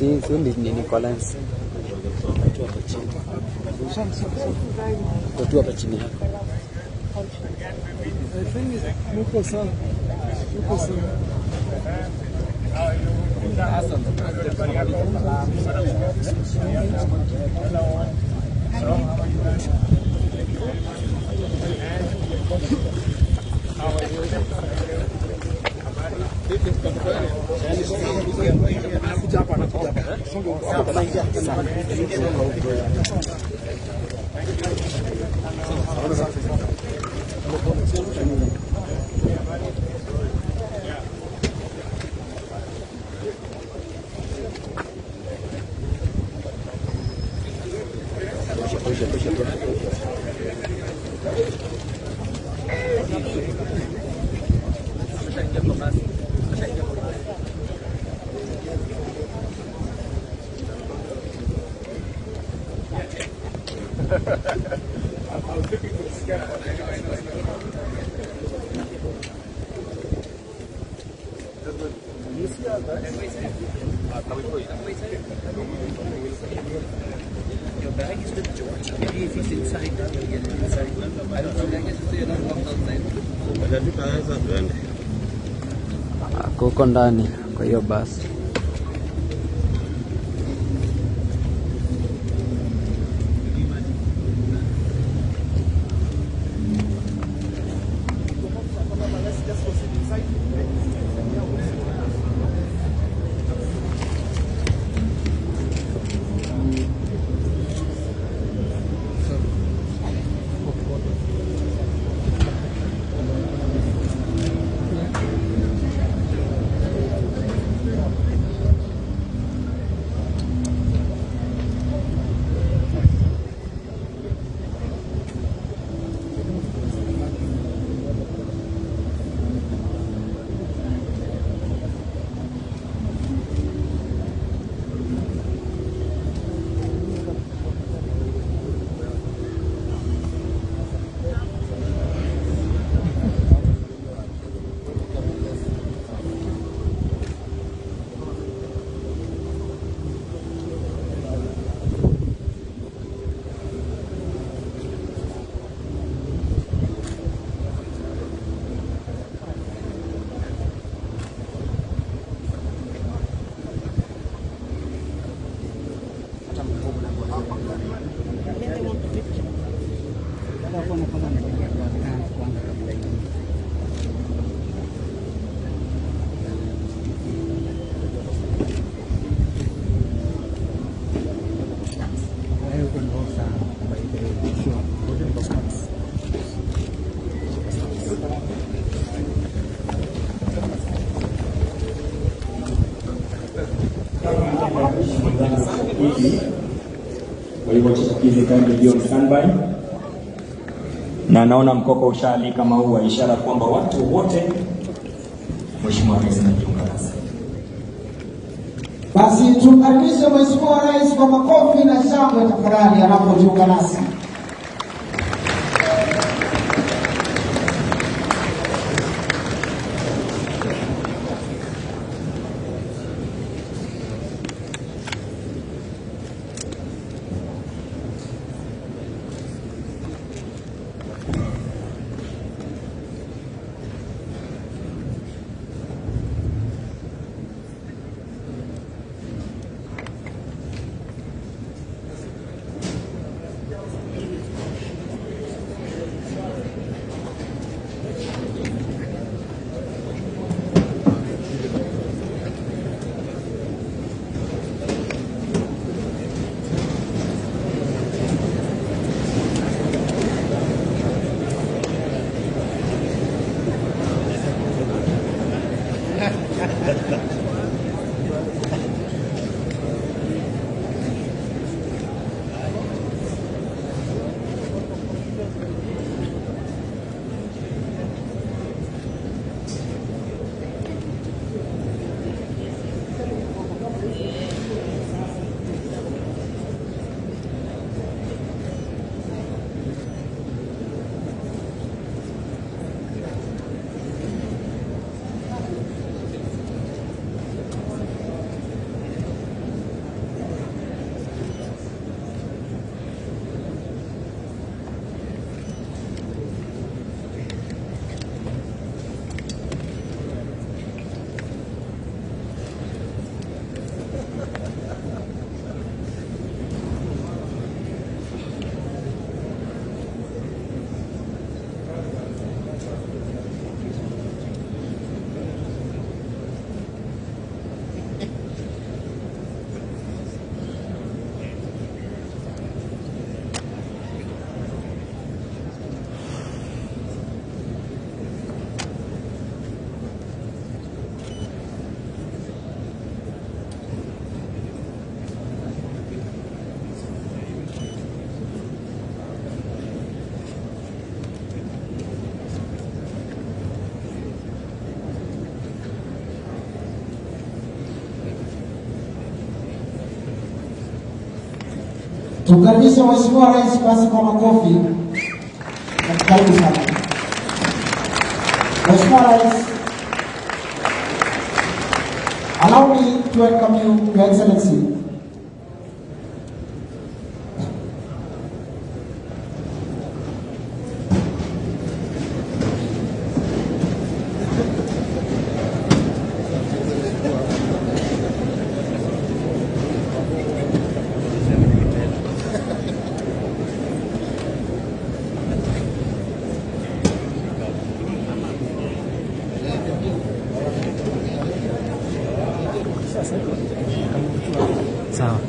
Si ni Collins. Watu hapa chini hapa. I think muko sana. Muko sana. Your bag is with George. Maybe if he's inside, we'll get it inside. I don't know. I guess if they're not locked outside. Kuko ndani kwa hiyo basi. Kwa hivyo chipukizi kandi ndio standby, na naona mkoko ushaalika maua, ishara kwamba watu wote Mheshimiwa Rais anajiunga nasi. Basi tumkaribishe Mheshimiwa Rais kwa makofi na shangwe tafadhali anapojiunga nasi. Tumkaribishe Mheshimiwa Rais basi kwa makofi. Karibu sana. Mheshimiwa Rais, allow me to welcome you, Your Excellency. Sawa.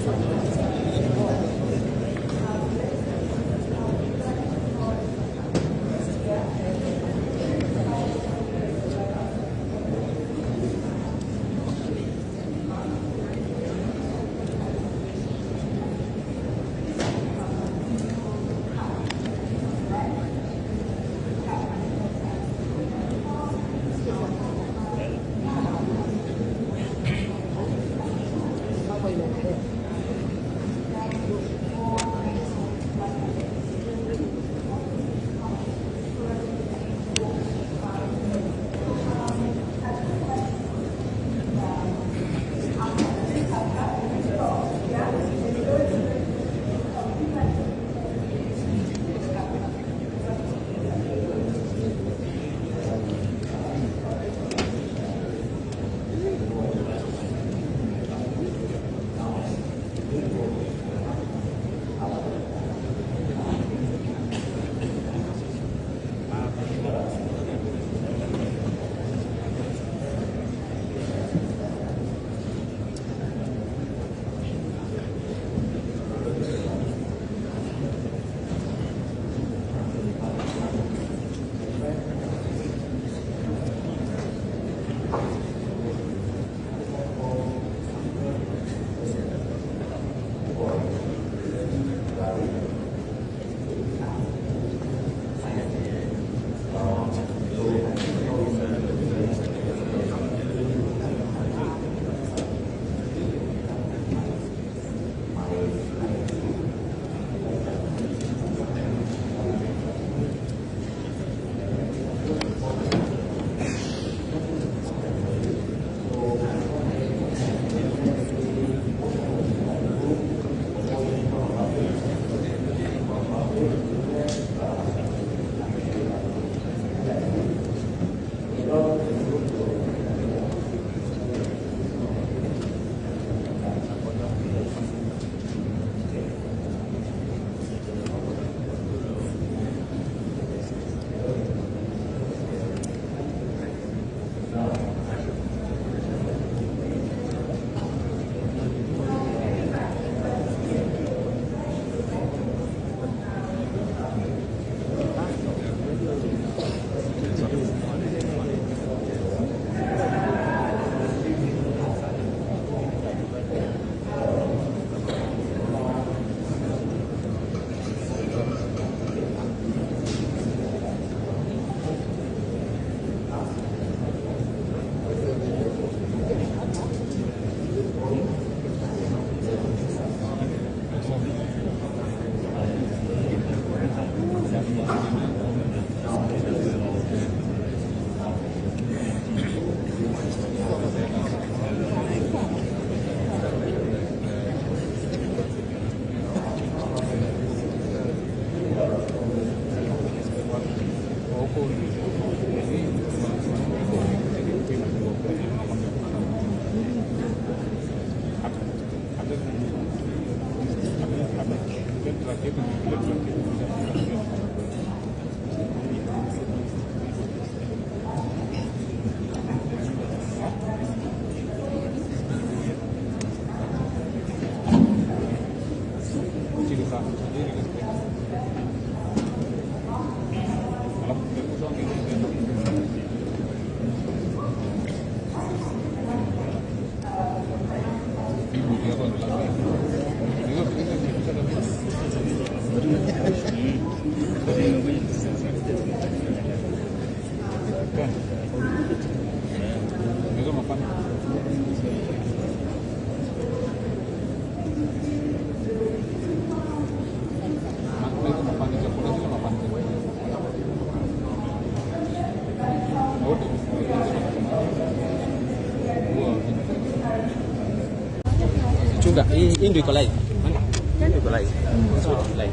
Sugar, hii ndio iko live. Ndio iko live. Live.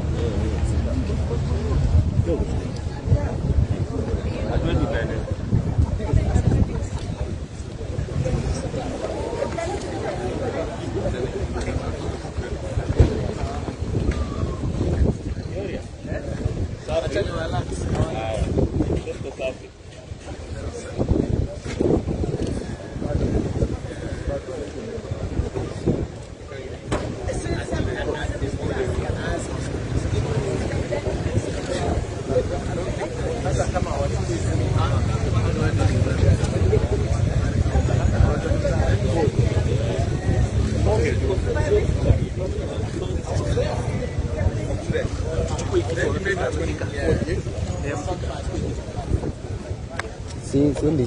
Si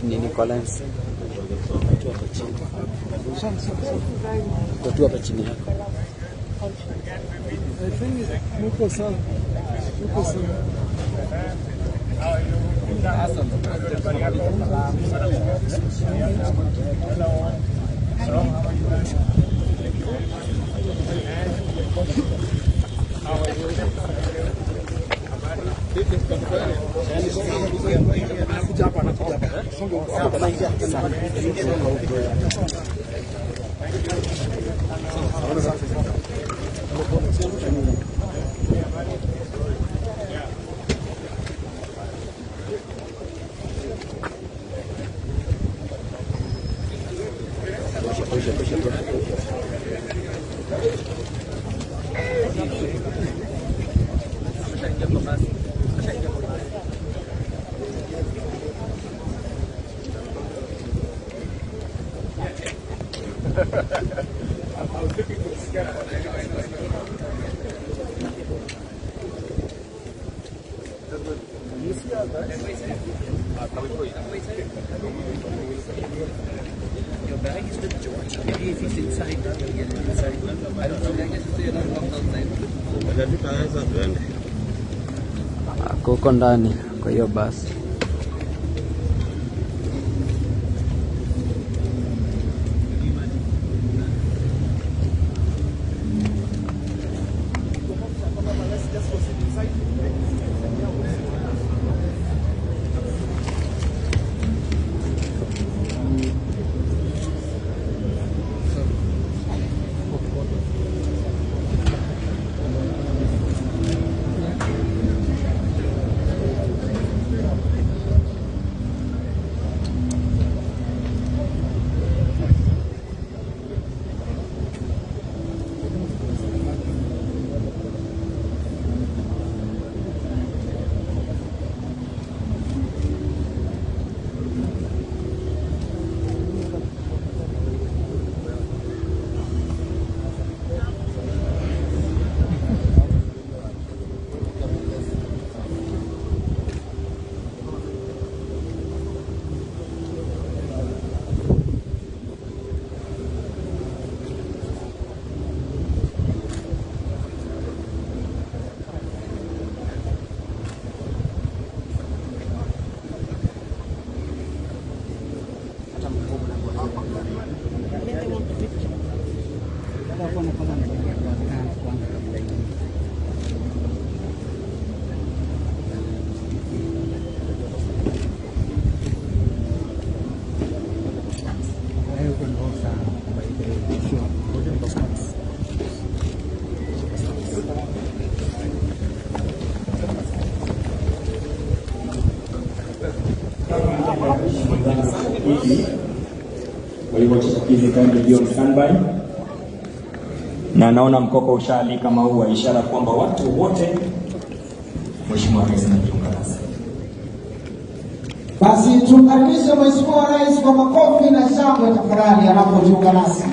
nini Collins. Kwa tu hapa chini yako. I think muko sawa. Muko sawa. Your bag is with George. Maybe if he's inside, he'll get inside. I don't know. I guess if you're not outside. Kuko ndani kwa hiyo basi. Kwa hivyo chipukizi kindly be on standby. Na naona mkoko ushaalika maua, ishara kwamba watu wote Mheshimiwa Rais anajiunga nasi. Basi tumkaribishe Mheshimiwa Rais kwa makofi na shangwe tafadhali anapojiunga nasi.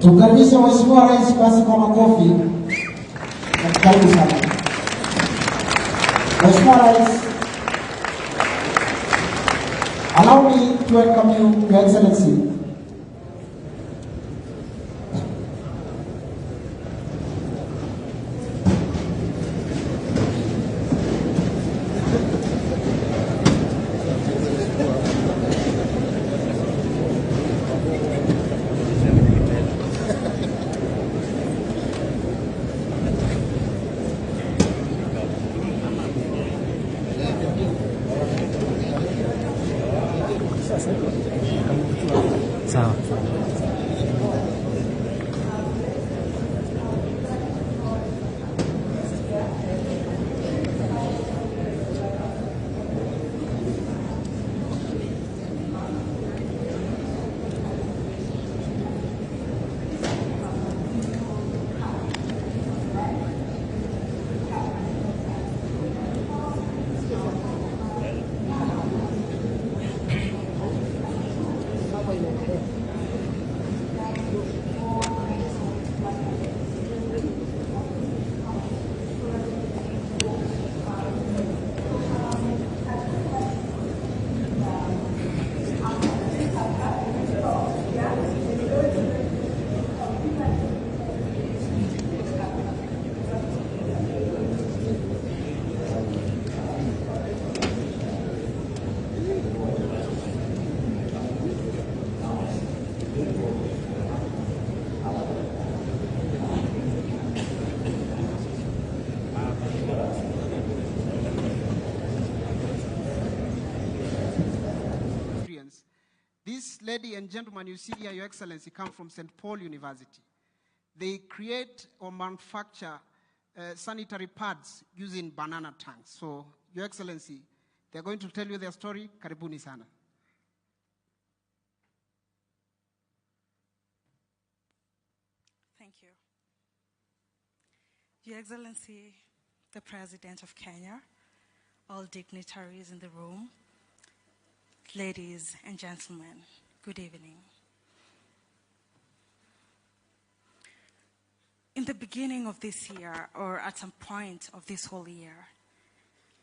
Tumkaribishe Mheshimiwa Rais basi kwa makofi. Karibu sana. Mheshimiwa Rais, allow me to welcome you, Your Excellency. This lady and gentleman you see here, Your Excellency, come from St. Paul University. They create or manufacture sanitary pads using banana tanks. So, Your Excellency, they're going to tell you their story. Karibuni sana. Thank you. Your Excellency, the President of Kenya, all dignitaries in the room, ladies and gentlemen, good evening. In the beginning of this year, or at some point of this whole year,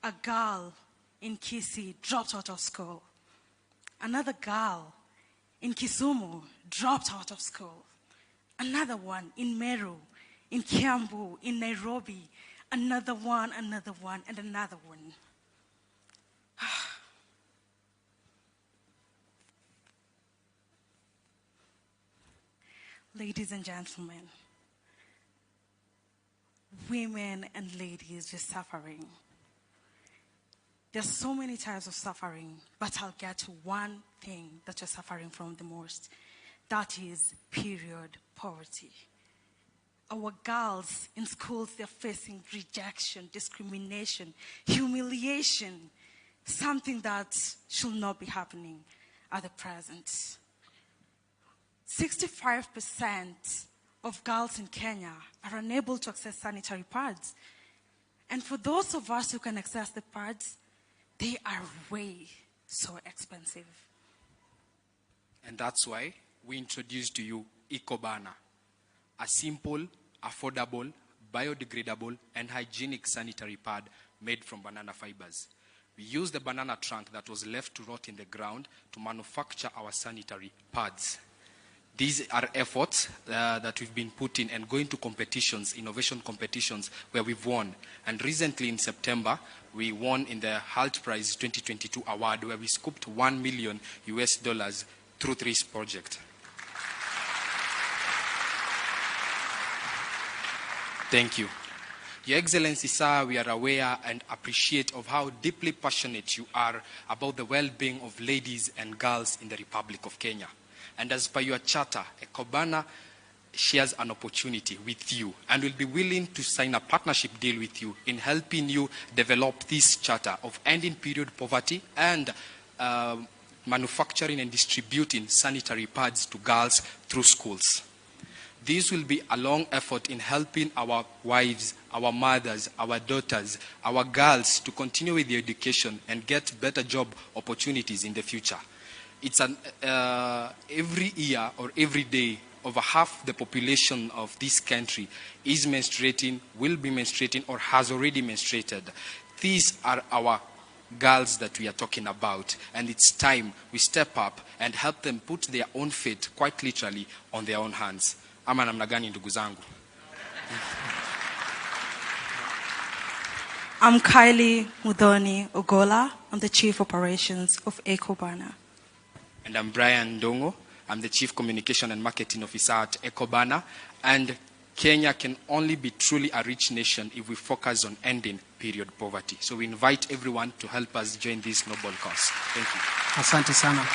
a girl in Kicc dropped out of school. Another girl in Kisumu dropped out of school. Another one in Meru, in Kiambu, in Nairobi, another one, and another one. Ladies and gentlemen, women and ladies are suffering. There's so many types of suffering, but I'll get to one thing that you're suffering from the most. That is period poverty. Our girls in schools, they're facing rejection, discrimination, humiliation, something that should not be happening at the present. 65% of girls in Kenya are unable to access sanitary pads. And for those of us who can access the pads, they are way so expensive. And that's why we introduced to you Ecobana, a simple, affordable, biodegradable, and hygienic sanitary pad made from banana fibers. We use the banana trunk that was left to rot in the ground to manufacture our sanitary pads. These are efforts that we've been putting and going to competitions, innovation competitions, where we've won. And recently in September, we won in the HALT Prize 2022 award, where we scooped $1 million through this project. Thank you. Your Excellency, sir, we are aware and appreciate of how deeply passionate you are about the well-being of ladies and girls in the Republic of Kenya. And as per your charter, Ecobana shares an opportunity with you and will be willing to sign a partnership deal with you in helping you develop this charter of ending period poverty and manufacturing and distributing sanitary pads to girls through schools. This will be a long effort in helping our wives, our mothers, our daughters, our girls to continue with their education and get better job opportunities in the future. It's an every year or every day over half the population of this country is menstruating, will be menstruating, or has already menstruated. These are our girls that we are talking about, and it's time we step up and help them put their own fate, quite literally, on their own hands. Ama namna gani ndugu zangu? I'm Kylie Mudhoni Ogola. I'm the Chief Operations of Ecobana. And I'm Brian Ndongo. I'm the Chief Communication and Marketing Officer at Ecobana. And Kenya can only be truly a rich nation if we focus on ending period poverty. So we invite everyone to help us join this noble cause. Thank you. Asante sana.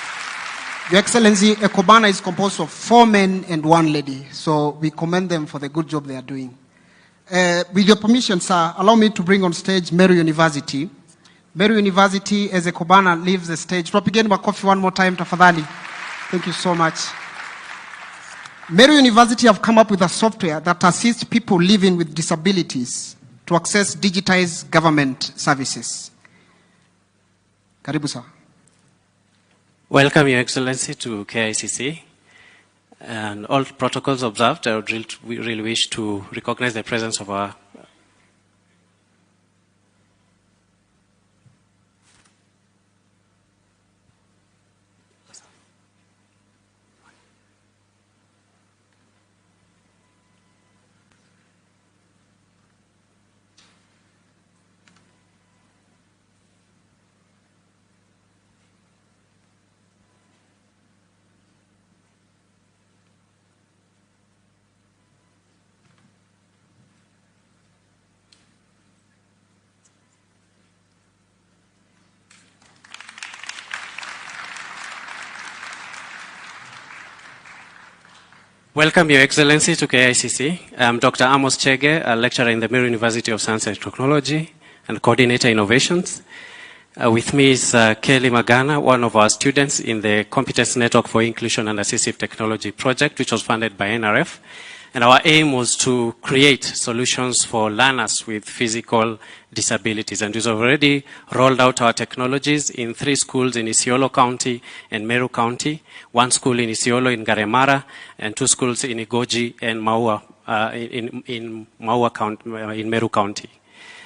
Your Excellency, Ecobana is composed of 4 men and 1 lady. So we commend them for the good job they are doing. With your permission, sir, allow me to bring on stage Meru University. Meru University, as Ecobana leaves the stage. Propaganda makofi one more time, tafadhali. Thank you so much. Meru University have come up with a software that assists people living with disabilities to access digitized government services. Karibu, sir. Welcome, Your Excellency, to KICC. And all protocols observed, I would really wish to recognize the presence of our Welcome, Your Excellency, to KICC. I'm Dr. Amos Chege, a lecturer in the Meru University of Science and Technology and coordinator innovations. With me is Kelly Magana, one of our students in the Competence Network for Inclusion and Assistive Technology project, which was funded by NRF. And our aim was to create solutions for learners with physical disabilities. And we've already rolled out our technologies in 3 schools in Isiolo County and Meru County, 1 school in Isiolo in Garemara, and 2 schools in Igoji and Maua, in Maua County, in Meru County.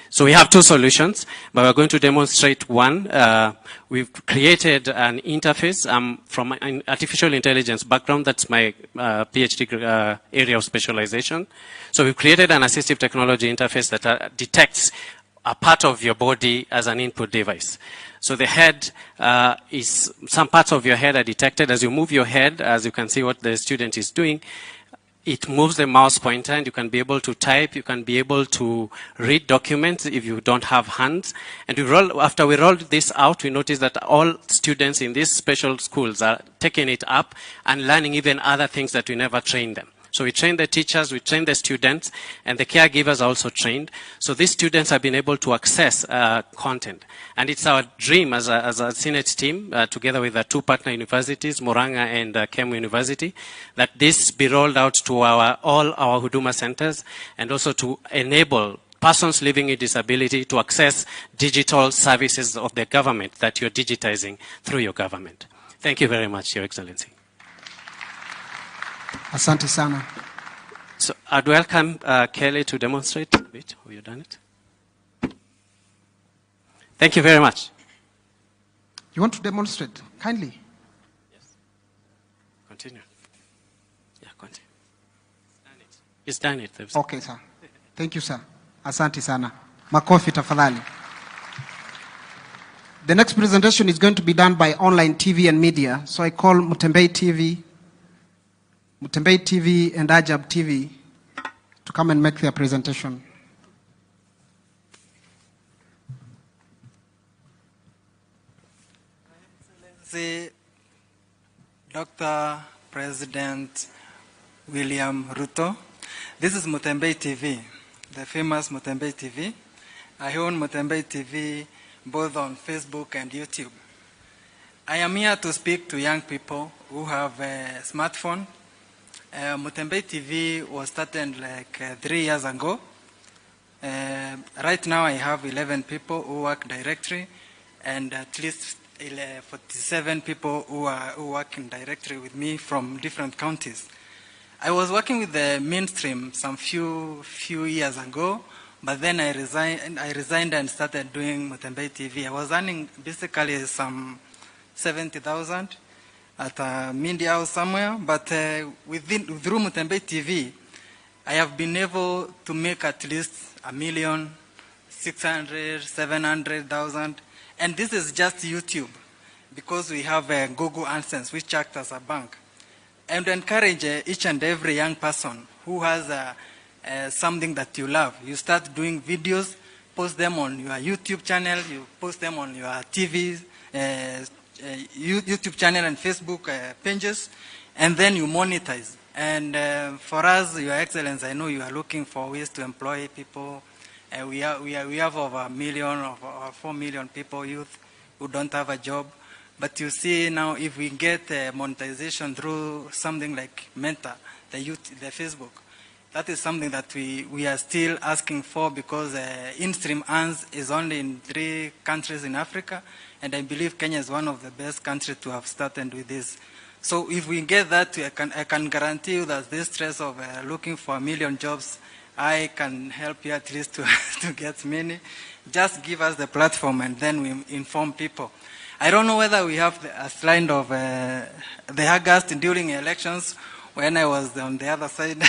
So we have 2 solutions, but we're going to demonstrate one. We've created an interface from an artificial intelligence background. That's my PhD area of specialization. So we've created an assistive technology interface that detects a part of your body as an input device. So the head some parts of your head are detected. As you move your head, as you can see what the student is doing, it moves the mouse pointer and you can be able to type, you can be able to read documents if you don't have hands. And after we rolled this out, we noticed that all students in these special schools are taking it up and learning even other things that we never trained them. So we train the teachers, we train the students, and the caregivers are also trained. So these students have been able to access content. And it's our dream as a Senate team, together with the 2 partner universities, Muranga and Kemu University, that this be rolled out to all our Huduma centers, and also to enable persons living with disability to access digital services of the government that you're digitizing through your government. Thank you very much, Your Excellency. Asante sana. So I'd welcome Kelly to demonstrate a bit. Have you done it? Thank you very much. You want to demonstrate? Kindly. Yes. Continue. Yeah, continue. It's done it. Okay, sir. Thank you, sir. Asante sana. Makofi tafadhali. The next presentation is going to be done by online TV and media. So I call Mutembei TV and Ajab TV to come and make their presentation. Excellency, Dr. President William Ruto. This is Mutembei TV, the famous Mutembei TV. I own Mutembei TV both on Facebook and YouTube. I am here to speak to young people who have a smartphone. Mutembei TV was started like 3 years ago. Right now I have 11 people who work directly and at least 47 people who are working directly with me from different counties. I was working with the mainstream some few years ago, but then I resigned and started doing Mutembei TV. I was earning basically some 70,000 at a media house somewhere, but through Mutembei TV, I have been able to make at least 1,600,000, 700,000, and this is just YouTube, because we have Google AdSense, which acts as a bank. And encourage each and every young person who has something that you love. You start doing videos, post them on your YouTube channel, you post them on your TV, YouTube channel and Facebook pages, and then you monetize. And for us, Your Excellency, I know you are looking for ways to employ people. We have over 1 million or 4 million people, youth, who don't have a job. But you see now, if we get monetization through something like Meta, the Facebook, that is something that we are still asking for, because in-stream earns is only in 3 countries in Africa, and I believe Kenya is one of the best countries to have started with this. So if we get that, I can guarantee you that this stress of looking for 1 million jobs, I can help you at least to get many. Just give us the platform and then we inform people. I don't know whether we have a slide of the August during elections when I was on the other side.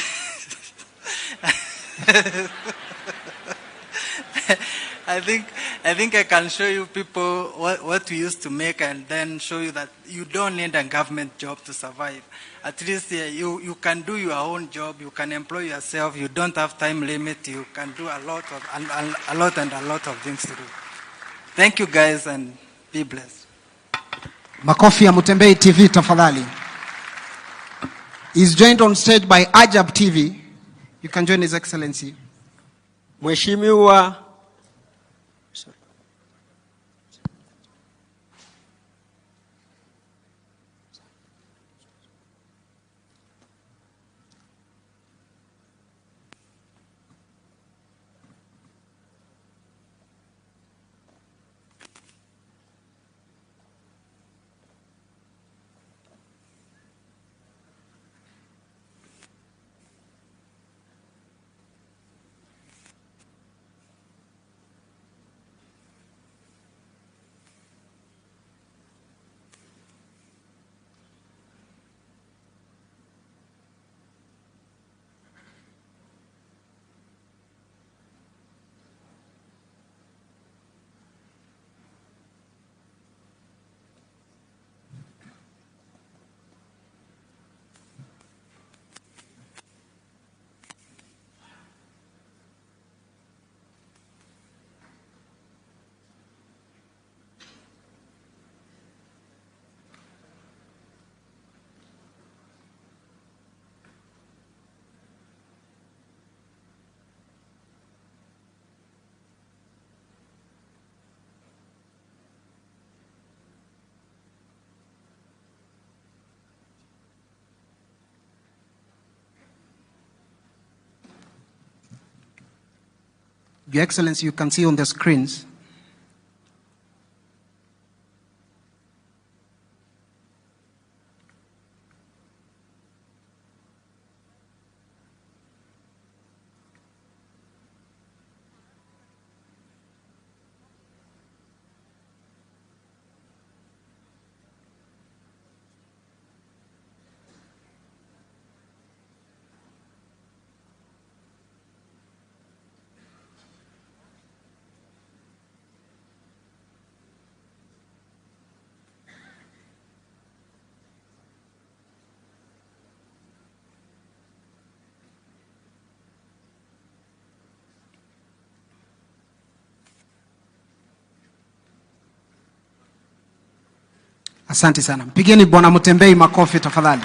I think I can show you people what we used to make, and then show you that you don't need a government job to survive. At least you can do your own job, you can employ yourself, you don't have time limit, you can do a lot of things to do. Thank you guys, and be blessed. Makofi ya Mutembei TV tafadhali. He's joined on stage by Ajab TV. You can join His Excellency. Mheshimiwa Your Excellency, you can see on the screens Asante sana. Mpigeni Bwana Mutembei makofi tafadhali.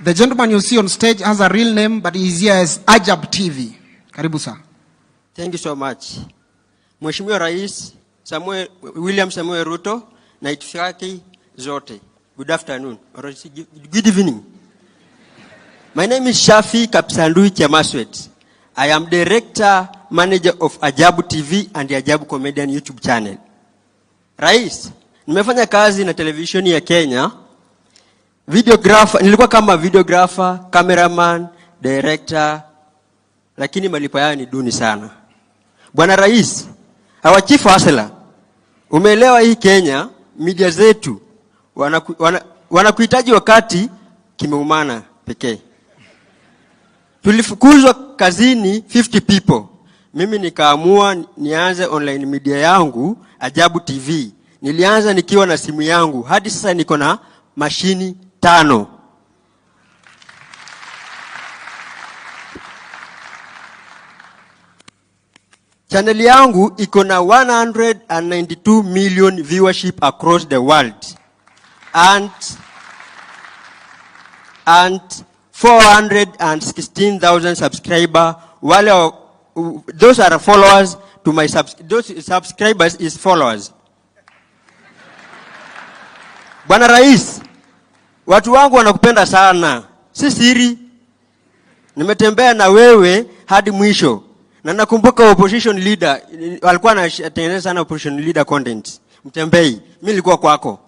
The gentleman you see on stage has a real name, but he is here as Ajab TV. Karibu sana. Thank you so much. Mheshimiwa Rais William Samuel Ruto na itifaki zote. Good afternoon or good evening. My name is Shafi Kapsandui Chamaswet. I am director manager of Ajabu TV and the Ajabu Comedian YouTube channel. Rais, nimefanya kazi na televisheni ya Kenya videographer, nilikuwa kama videographer, cameraman, director, lakini malipo yao ni duni sana. Bwana Rais, our chief hustler, umeelewa hii Kenya, media zetu wanakuhitaji wakati kimeumana pekee. Tulifukuzwa kazini 50 people. Mimi nikaamua nianze online media yangu, Ajabu TV. Nilianza nikiwa na simu yangu. Hadi sasa niko na mashini 5. Channel yangu iko na 192 million viewership across the world. And 416,000 subscribers. Those are followers to my those subscribers is followers. Bwana Rais, watu wangu wanakupenda sana. Si siri. Nimetembea na wewe hadi mwisho. Na nakumbuka opposition leader walikuwa anatengeneza sana opposition leader content. Mutembei, mimi nilikuwa kwako.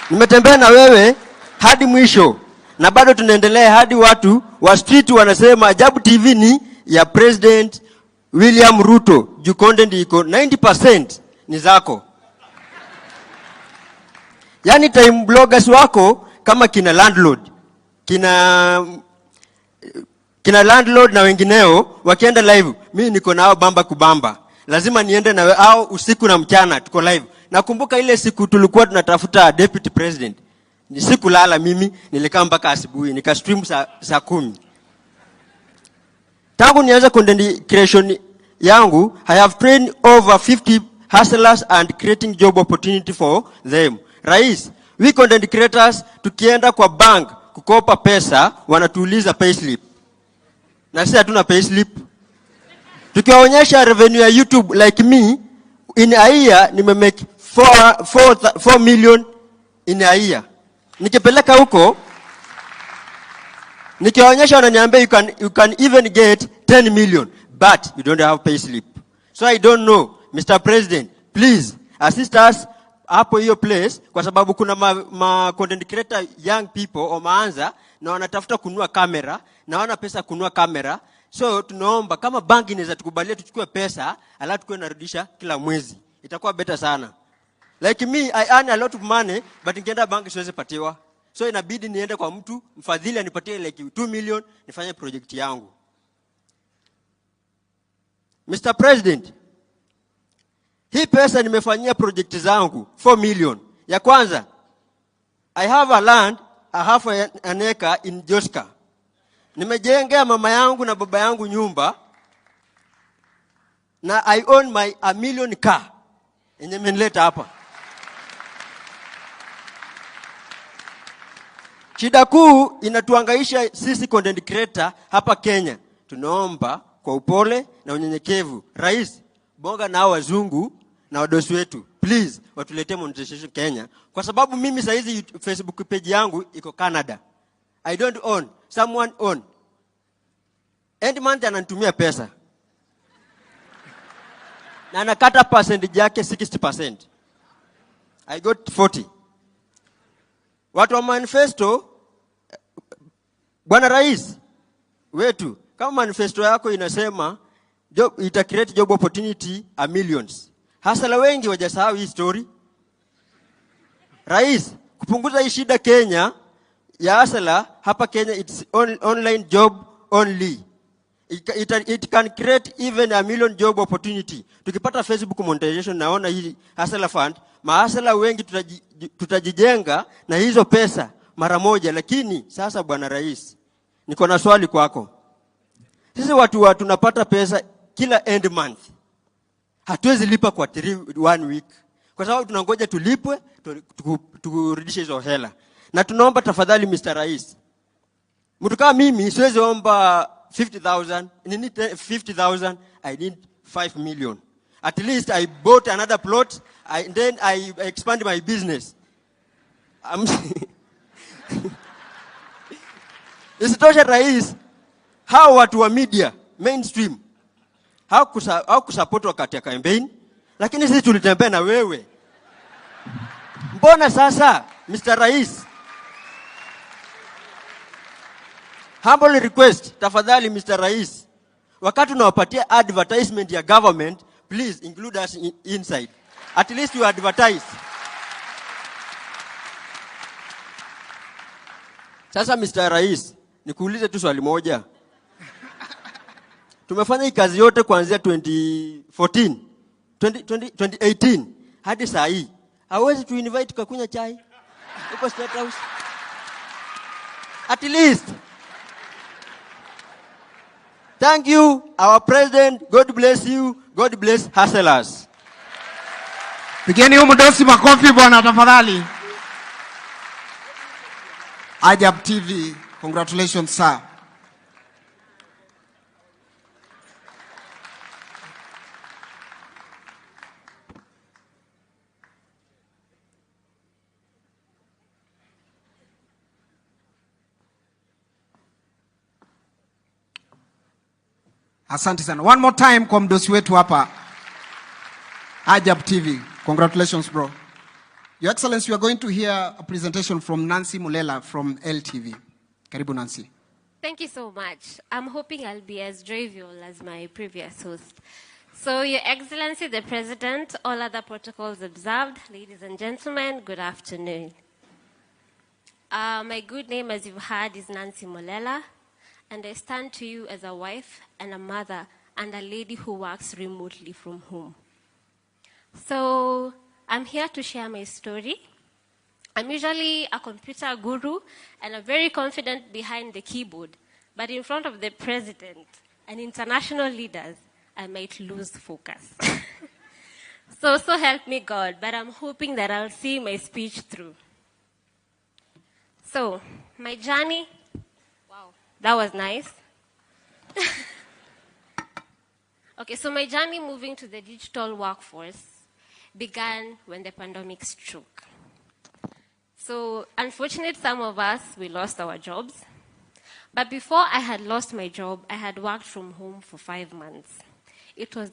Nimetembea na wewe hadi mwisho na bado tunaendelea hadi watu wa street wanasema Ajabu TV ni ya President William Ruto. Juu content iko 90% ni zako. Yani time bloggers wako kama kina landlord na wengineo wakienda live, mimi niko nao bamba kubamba. Lazima niende na au usiku na mchana tuko live. Nakumbuka ile siku tulikuwa tunatafuta deputy president. Ni siku lala mimi, nilikaa mpaka asubuhi, nika stream saa 10. Tangu nianza content creation yangu, I have trained over 50 hustlers and creating job opportunity for them. Rais, we content creators tukienda kwa bank kukopa pesa, wanatuuliza payslip. Na sisi hatuna payslip. Tukiwaonyesha revenue ya YouTube like me, in a year nimemake 4 million in a year. Nikipeleka huko nikiwaonyesha wananiambia you can even get 10 million, but you don't have payslip. So I don't know, Mr. President, please assist us hapo hiyo place, kwa sababu kuna ma content creator young people wameanza na wanatafuta kununua kamera na wana pesa kununua kamera. So tunaomba kama banki inaweza tukubalia tuchukue pesa alafu tukue narudisha kila mwezi, itakuwa better sana. Like me, I earn a lot of money, but nikienda banki siwezi patiwa. So inabidi niende kwa mtu mfadhili anipatie like 2 million nifanye project yangu. Mr. President, hii pesa nimefanyia project zangu 4 million. Ya kwanza, I have a land, a half an acre in Joska. Nimejengea mama yangu na baba yangu nyumba, na I own my $1 million car yenye menileta hapa. Shida kuu inatuangaisha sisi content creator hapa Kenya. Tunaomba kwa upole na unyenyekevu, Rais, bonga na wazungu na wadosi wetu, please watuletee monetization Kenya, kwa sababu mimi saizi Facebook page yangu iko Canada. I don't own, someone own. End month ananitumia pesa na anakata percentage yake 60%. I got 40. Watu wa manifesto, Bwana Rais wetu, kama manifesto yako inasema ita create job opportunity a millions. Hasala wengi wajasahau hii story. Rais, kupunguza hii shida Kenya ya hasala hapa Kenya, it's online job only. It can create even a million job opportunity. Tukipata Facebook monetization, naona hii hasala fund, mahasala wengi tutajijenga na hizo pesa mara moja. Lakini sasa Bwana Rais, niko na swali kwako. Sisi watu tunapata pesa kila end month. Hatuwezi lipa kwa 1 week. Kwa sababu tunangoja tulipwe turudishe hizo hela. Na tunaomba tafadhali Mr. Rais, mtu kama mimi siwezi omba 50,000, need 50,000, I need 5 million. At least I bought another plot, then I expand my business. Isitoshe Rais, hao watu wa media mainstream hao kusupport wakati ya campaign, lakini sisi tulitembea na wewe. Mbona sasa, Mr. Rais? Humble request, tafadhali Mr. Rais. Wakati unawapatia advertisement ya government, please include us inside. At least you advertise. Sasa Mr. Rais, nikuulize tu swali moja. Tumefanya hii kazi yote kuanzia 2018 hadi saa hii. Hawezi tu invite tukakunywa chai huko State House. At least. Thank you, our president. God bless you. God bless hustlers. Pigeni humu dosi makofi bwana tafadhali. Ajab TV, congratulations sir. Asante sana. One more time kwa mdosi wetu hapa. Ajab TV. Congratulations, bro. Your Excellency, you are going to hear a presentation from Nancy Mulela from LTV. Karibu, Nancy. Thank you so much. I'm hoping I'll be as jovial as my previous host. So, Your Excellency, the President, all other protocols observed, ladies and gentlemen, good afternoon. My good name, as you've heard, is Nancy Mulela, and I stand to you as a wife and a mother and a lady who works remotely from home. So, I'm here to share my story. I'm usually a computer guru and I'm very confident behind the keyboard, but in front of the president and international leaders, I might lose focus. So help me God, but I'm hoping that I'll see my speech through. So, my journey, wow, that was nice. Okay, so my journey moving to the digital workforce began when the pandemic struck. So, unfortunately, some of us, we lost our jobs. But before I had lost my job, I had worked from home for 5 months. It was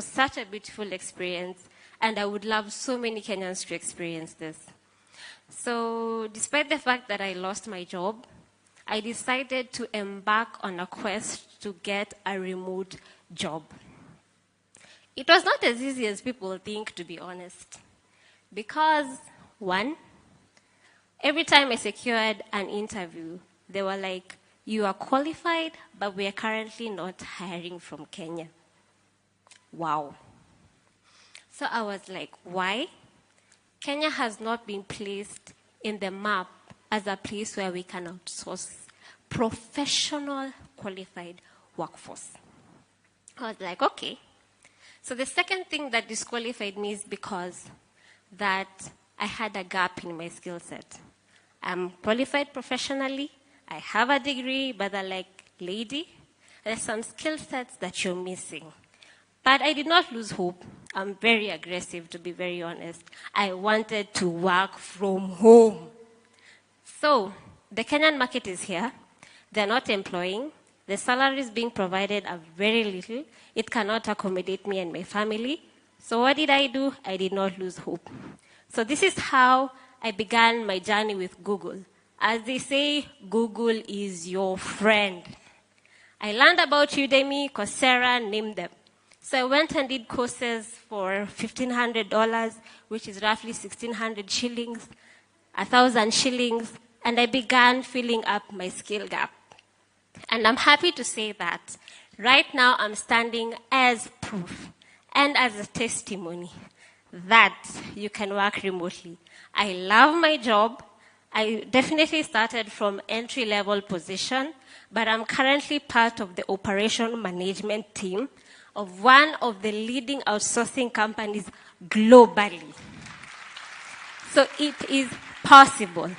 such a beautiful experience, and I would love so many Kenyans to experience this. So, despite the fact that I lost my job, I decided to embark on a quest to get a remote job. It was not as easy as people think, to be honest. Because, one, every time I secured an interview, they were like, you are qualified, but we are currently not hiring from Kenya. Wow. So I was like, why? Kenya has not been placed in the map as a place where we can outsource professional, qualified workforce. I was like, okay. So the second thing that disqualified me is because that I had a gap in my skill set. I'm qualified professionally, I have a degree, but I'm like, lady, there's some skill sets that you're missing. But I did not lose hope. I'm very aggressive, to be very honest. I wanted to work from home. So the Kenyan market is here. They're not employing. The salaries being provided are very little. It cannot accommodate me and my family. So what did I do? I did not lose hope. So this is how I began my journey with Google. As they say, Google is your friend. I learned about Udemy, Coursera, name them. So I went and did courses for $1,500, which is roughly 1,600 shillings, 1,000 shillings, and I began filling up my skill gap. And I'm happy to say that right now I'm standing as proof and as a testimony that you can work remotely. I love my job. I definitely started from entry-level position, but I'm currently part of the operation management team of one of the leading outsourcing companies globally. So it is possible.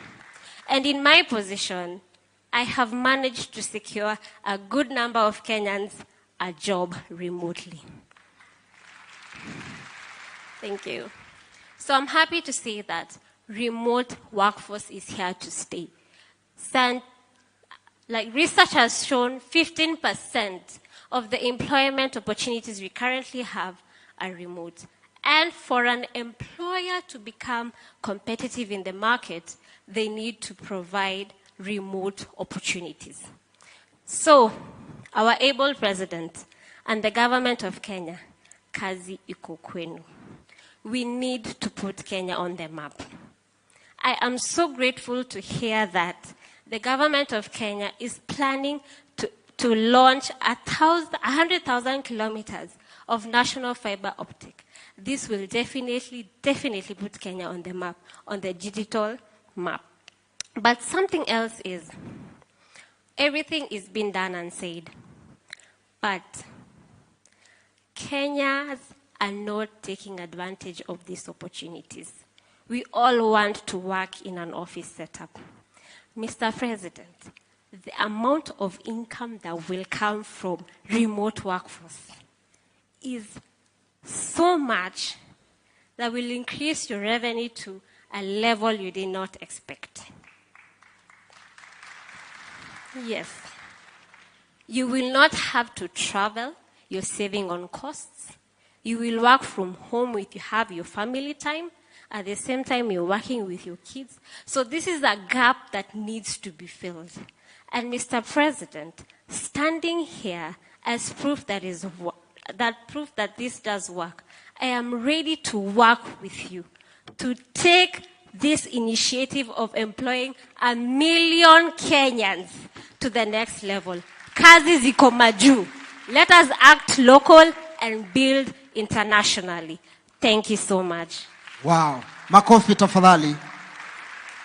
And in my position, I have managed to secure a good number of Kenyans a job remotely. Thank you. So I'm happy to say that remote workforce is here to stay. Like research has shown, 15% of the employment opportunities we currently have are remote. And for an employer to become competitive in the market, they need to provide remote opportunities. So, our able president and the government of Kenya, kazi iko kwenu. We need to put Kenya on the map. I am so grateful to hear that the government of Kenya is planning to launch 100,000 kilometers of national fiber optic. This will definitely put Kenya on the map, on the digital map. But something else is, everything is being done and said, but Kenyans are not taking advantage of these opportunities. We all want to work in an office setup. Mr. President, the amount of income that will come from remote workforce is so much that will increase your revenue to a level you did not expect. Yes. You will not have to travel. You're saving on costs. You will work from home if you have your family time. At the same time, you're working with your kids. So this is a gap that needs to be filled. And Mr. President, standing here as proof that this does work, I am ready to work with you to take this initiative of employing 1 million Kenyans to the next level. Kazi ziko maju. Let us act local and build internationally. Thank you so much. Wow. Makofi tafadhali.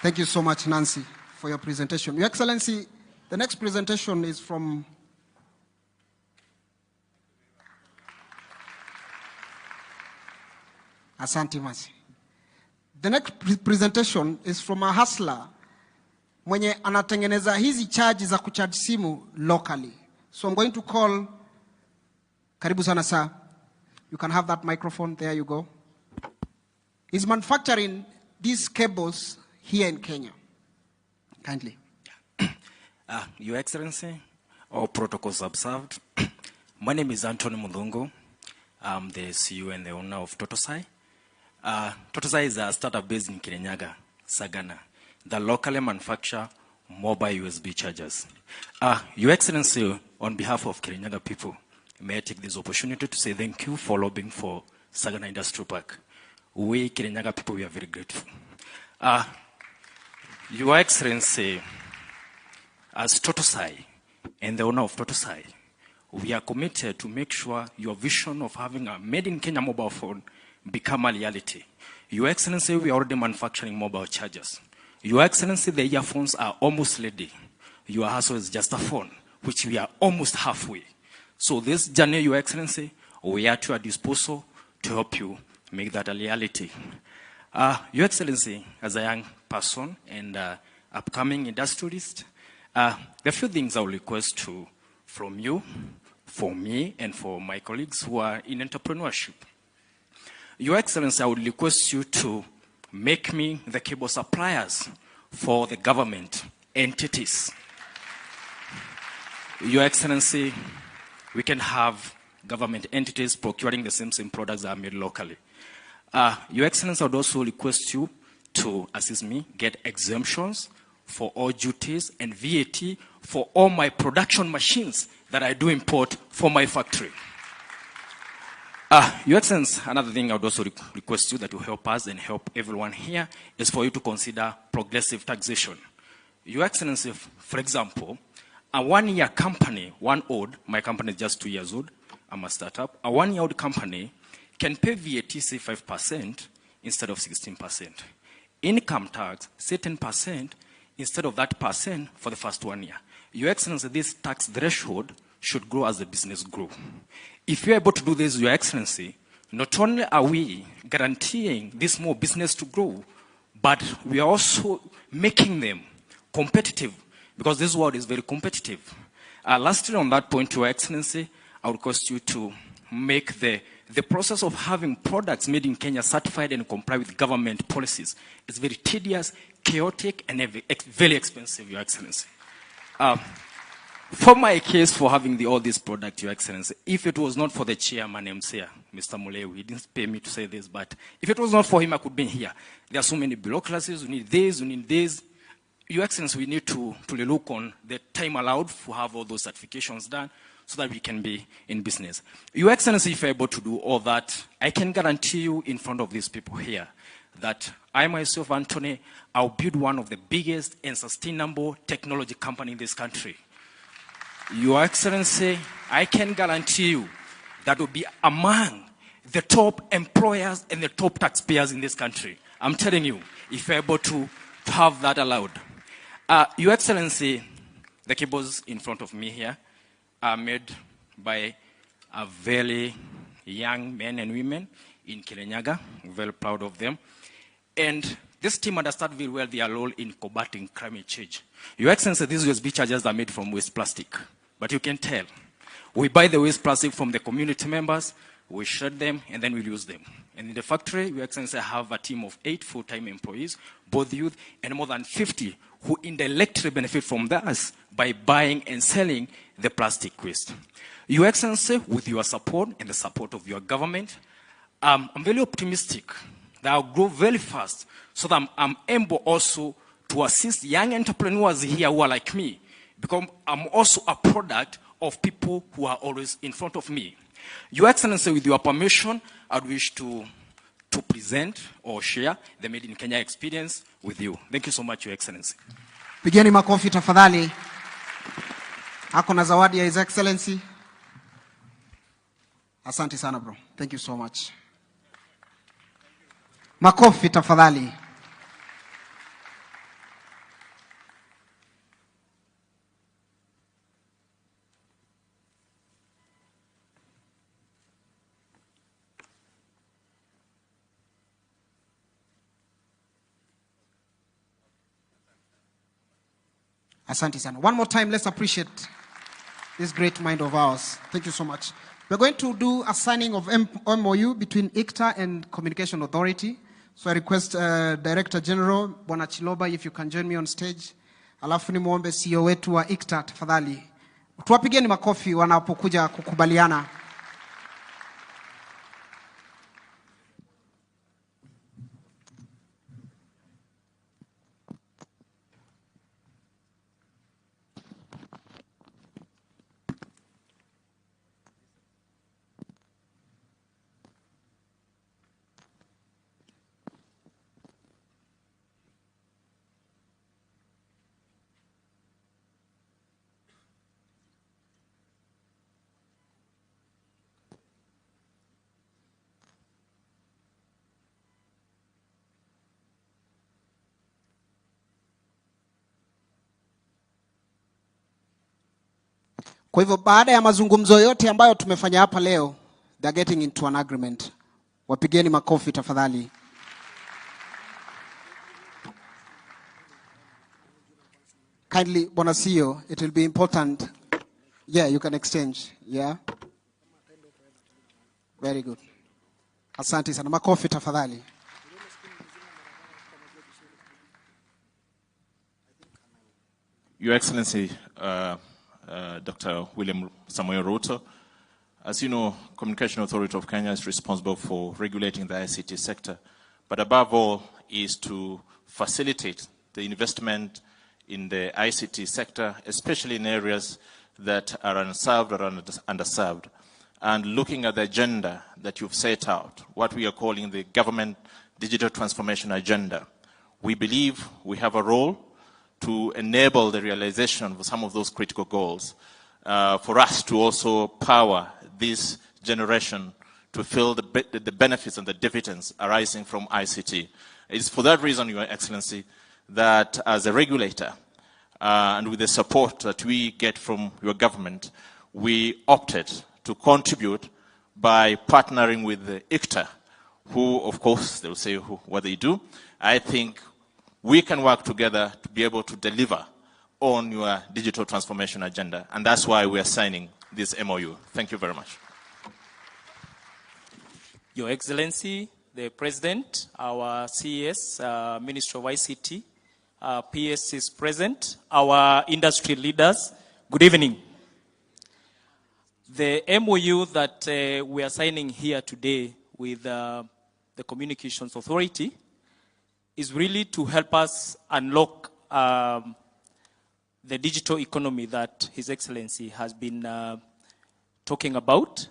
Thank you so much, Nancy, for your presentation. Your Excellency, the next presentation is from Asante Masi. The next presentation is from a hustler mwenye anatengeneza hizi charge za kucharge simu locally. So I'm going to call, karibu sana sir. You can have that microphone, there you go. He's manufacturing these cables here in Kenya. Kindly. Your Excellency, all protocols observed. My name is Anthony Mudungu. I'm the CEO and the owner of Totosai. Totosai is a startup based in Kirinyaga, Sagana. They locally manufacture mobile USB chargers. Your Excellency, on behalf of Kirinyaga people, may I take this opportunity to say thank you for lobbying for Sagana Industrial Park. We Kirinyaga people, we are very grateful. Your Excellency, as Totosai and the owner of Totosai, we are committed to make sure your vision of having a made in Kenya mobile phone become a reality. Your Excellency, we are already manufacturing mobile chargers. Your Excellency, the earphones are almost ready. Your hustle is just a phone, which we are almost halfway. So this journey, Your Excellency, we are at your disposal to help you make that a reality. Your Excellency, as a young person and upcoming industrialist, there are few things I will request from you, for me, and for my colleagues who are in entrepreneurship. Your Excellency, I would request you to make me the cable suppliers for the government entities. Your Excellency, we can have government entities procuring the same products that are made locally. Your Excellency, I would also request you to assist me get exemptions for all duties and VAT for all my production machines that I do import for my factory. Your Excellency, another thing I would also request you that will help us and help everyone here is for you to consider progressive taxation. Your Excellency, for example, a 1-year company, my company is just 2 years old, I'm a startup, a 1-year-old company can pay VAT, say 5% instead of 16%. Income tax, say 10% instead of that percent for the first 1 year. Your Excellency, this tax threshold should grow as the business grows. If you're able to do this, Your Excellency, not only are we guaranteeing this more business to grow, but we are also making them competitive, because this world is very competitive. Lastly, on that point, Your Excellency, I would request you to make the process of having products made in Kenya certified and comply with government policies. It's very tedious, chaotic, and very expensive, Your Excellency. For my case for having all this product, Your Excellency, if it was not for the chairman MC, Mr. Mulewi, he didn't pay me to say this, but if it was not for him, I could be here. There are so many bureaucracies, we need this. Your Excellency, we need to look on the time allowed to have all those certifications done so that we can be in business. Your Excellency, if you're able to do all that, I can guarantee you in front of these people here that I myself, Anthony, I'll build one of the biggest and sustainable technology company in this country. Your Excellency, I can guarantee you that will be among the top employers and the top taxpayers in this country. I'm telling you, if you're able to have that allowed. Your Excellency, the cables in front of me here are made by a very young men and women in Kirinyaga. I'm very proud of them. And this team understands very well their role in combating climate change. Your Excellency, these USB chargers are made from waste plastic. But you can tell. We buy the waste plastic from the community members, we shred them, and then we use them. And in the factory, Your Excellency, I have a team of 8 full-time employees, both youth and more than 50 who indirectly benefit from this by buying and selling the plastic waste. Your Excellency, with your support and the support of your government, I'm very optimistic that I'll grow very fast so that I'm able also to assist young entrepreneurs here who are like me, because I'm also a product of people who are always in front of me. Your Excellency, with your permission, I'd wish to present or share the Made in Kenya experience with you. Thank you so much, Your Excellency. Pigeni makofi tafadhali. Ako na zawadi ya His Excellency. Asante sana bro. Thank you so much. Makofi tafadhali. Asante sana. One more time, let's appreciate this great mind of ours. Thank you so much. We're going to do a signing of MOU between ICTA and Communication Authority. So I request Director General, Bwana Chiloba, if you can join me on stage. Alafu ni muombe CEO wetu wa ICTA tafadhali. Tuwapigeni makofi wanapokuja kukubaliana. Kwa hivyo baada ya mazungumzo yote ambayo tumefanya hapa leo, they're getting into an agreement. Wapigeni makofi tafadhali. Kindly, Bwana CEO, it will be important. Yeah, you can exchange. Yeah. Very good. Asante sana. Makofi tafadhali. Your Excellency, Dr. William Samuel Ruto, as you know, Communication Authority of Kenya is responsible for regulating the ICT sector, but above all is to facilitate the investment in the ICT sector, especially in areas that are unserved or underserved. And looking at the agenda that you've set out, what we are calling the Government Digital Transformation Agenda, we believe we have a role to enable the realization of some of those critical goals, for us to also power this generation to feel the benefits and the dividends arising from ICT. It's for that reason, Your Excellency, that as a regulator, and with the support that we get from your government, we opted to contribute by partnering with the ICTA, who, of course, they will say what they do. I think we can work together to be able to deliver on your digital transformation agenda. And that's why we are signing this MOU. Thank you very much. Your Excellency, the President, our CES, Minister of ICT, PS is present, our industry leaders, Good evening. The MOU that we are signing here today with the Communications Authority is really to help us unlock the digital economy that His Excellency has been talking about.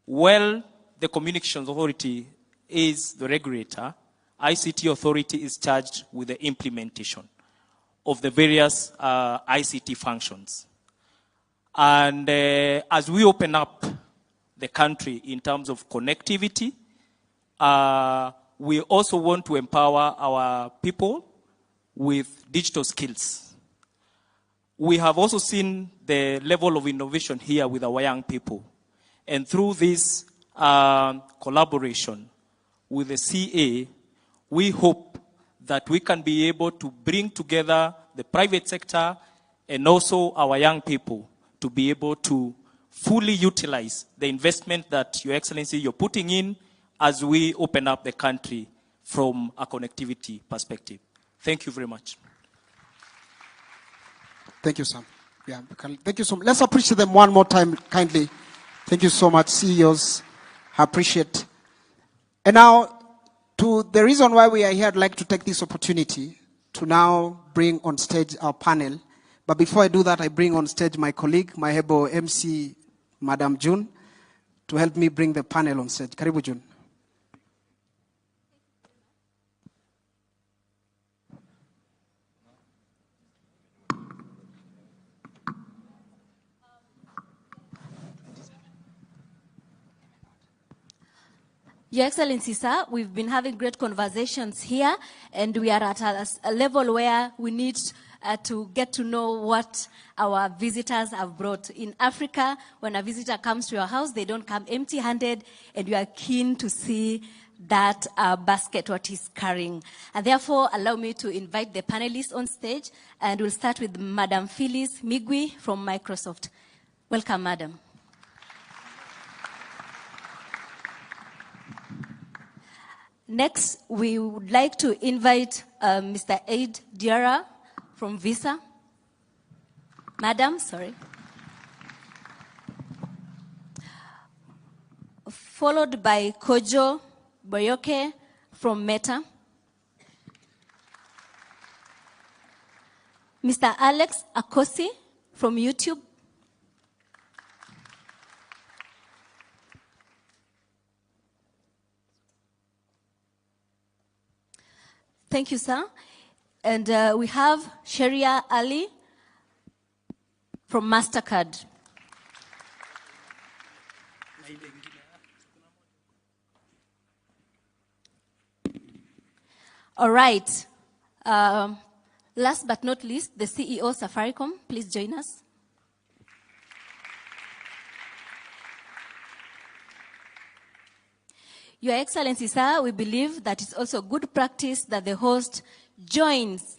Well, the Communications Authority is the regulator. ICT Authority is charged with the implementation of the various ICT functions. And as we open up the country in terms of connectivity, we also want to empower our people with digital skills. We have also seen the level of innovation here with our young people. And through this collaboration with the CA, we hope that we can be able to bring together the private sector and also our young people to be able to fully utilize the investment that Your Excellency you're putting in as we open up the country from a connectivity perspective. Thank you very much. Thank you, Sam. Yeah, thank you so much. Let's appreciate them one more time, kindly. Thank you so much, CEOs. I appreciate. And now, to the reason why we are here, I'd like to take this opportunity to now bring on stage our panel. But before I do that, I bring on stage my colleague, my Hebo MC, Madam June, to help me bring the panel on stage. Karibu June. Your Excellency, sir, we've been having great conversations here, and we are at a level where we need to get to know what our visitors have brought. In Africa, when a visitor comes to your house, they don't come empty-handed, and you are keen to see that basket, what he's carrying. And therefore, allow me to invite the panelists on stage, and we'll start with Madam Phyllis Migwi from Microsoft. Welcome, Madam. Next, we would like to invite Mr. Aid Diarra from Visa. Madam, sorry. Followed by Kojo Boyoke from Meta. Mr. Alex Akosi from YouTube. Thank you, sir. And we have Sharia Ali from MasterCard. All right. Last but not least, the CEO Safaricom. Please join us. Your Excellency, sir, we believe that it's also good practice that the host joins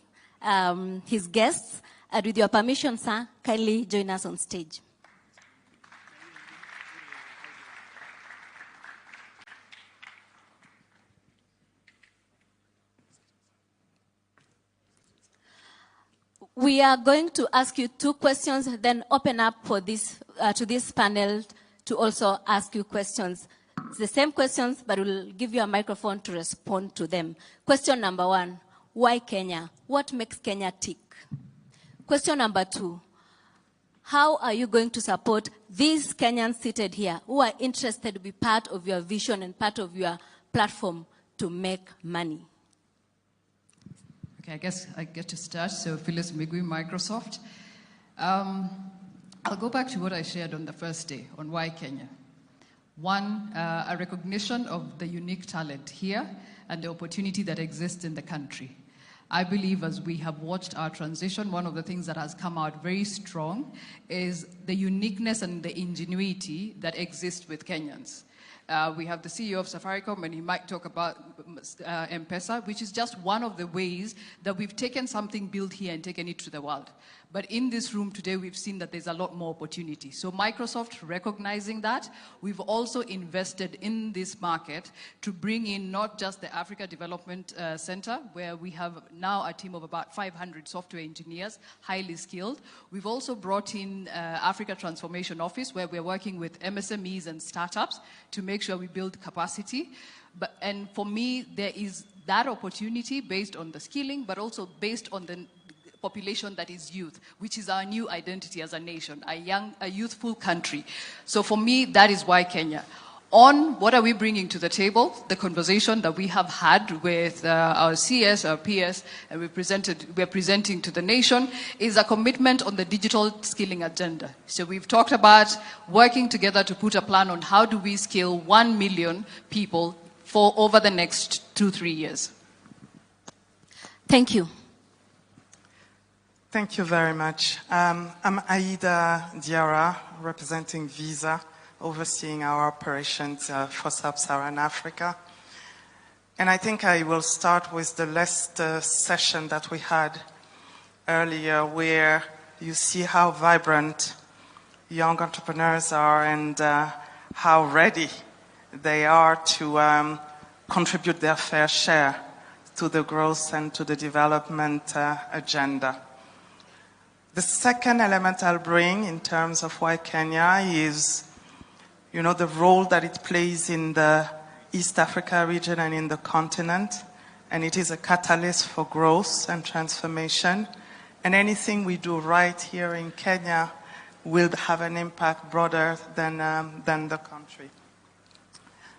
his guests. And with your permission, sir, kindly join us on stage. We are going to ask you 2 questions, then open up for this to this panel to also ask you questions. It's the same questions, but we'll give you a microphone to respond to them. Question number 1, why Kenya? What makes Kenya tick? Question number 2, how are you going to support these Kenyans seated here who are interested to be part of your vision and part of your platform to make money? Okay, I guess I get to start. So Phyllis Migwi, Microsoft. I'll go back to what I shared on the first day on why Kenya. 1, a recognition of the unique talent here and the opportunity that exists in the country. I believe as we have watched our transition, one of the things that has come out very strong is the uniqueness and the ingenuity that exists with Kenyans. We have the CEO of Safaricom, and he might talk about M-Pesa, which is just one of the ways that we've taken something built here and taken it to the world. But in this room today, we've seen that there's a lot more opportunity. So Microsoft, recognizing that, we've also invested in this market to bring in not just the Africa Development Center, where we have now a team of about 500 software engineers, highly skilled. We've also brought in Africa Transformation Office, where we're working with MSMEs and startups to make sure we build capacity. And for me, there is that opportunity based on the skilling, but also based on the population that is youth, which is our new identity as a nation, a youthful country. So for me, that is why Kenya. On what are we bringing to the table, the conversation that we have had with our CS, our PS, and we're presenting to the nation, is a commitment on the digital skilling agenda. So we've talked about working together to put a plan on how do we skill 1 million people for over the next 2-3 years. Thank you. Thank you very much. I'm Aida Diarra, representing Visa, overseeing our operations for Sub-Saharan Africa. And I think I will start with the last session that we had earlier, where you see how vibrant young entrepreneurs are and how ready they are to contribute their fair share to the growth and to the development agenda. The second element I'll bring in terms of why Kenya is, the role that it plays in the East Africa region and in the continent. And it is a catalyst for growth and transformation. And anything we do right here in Kenya will have an impact broader than the country.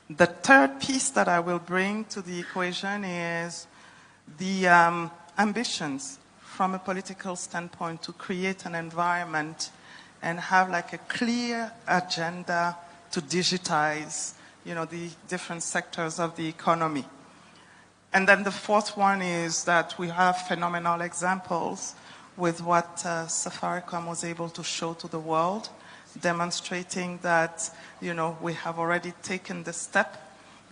The third piece that I will bring to the equation is the ambitions from a political standpoint to create an environment and have like a clear agenda to digitize, the different sectors of the economy. And then the fourth one is that we have phenomenal examples with what Safaricom was able to show to the world, demonstrating that, we have already taken the step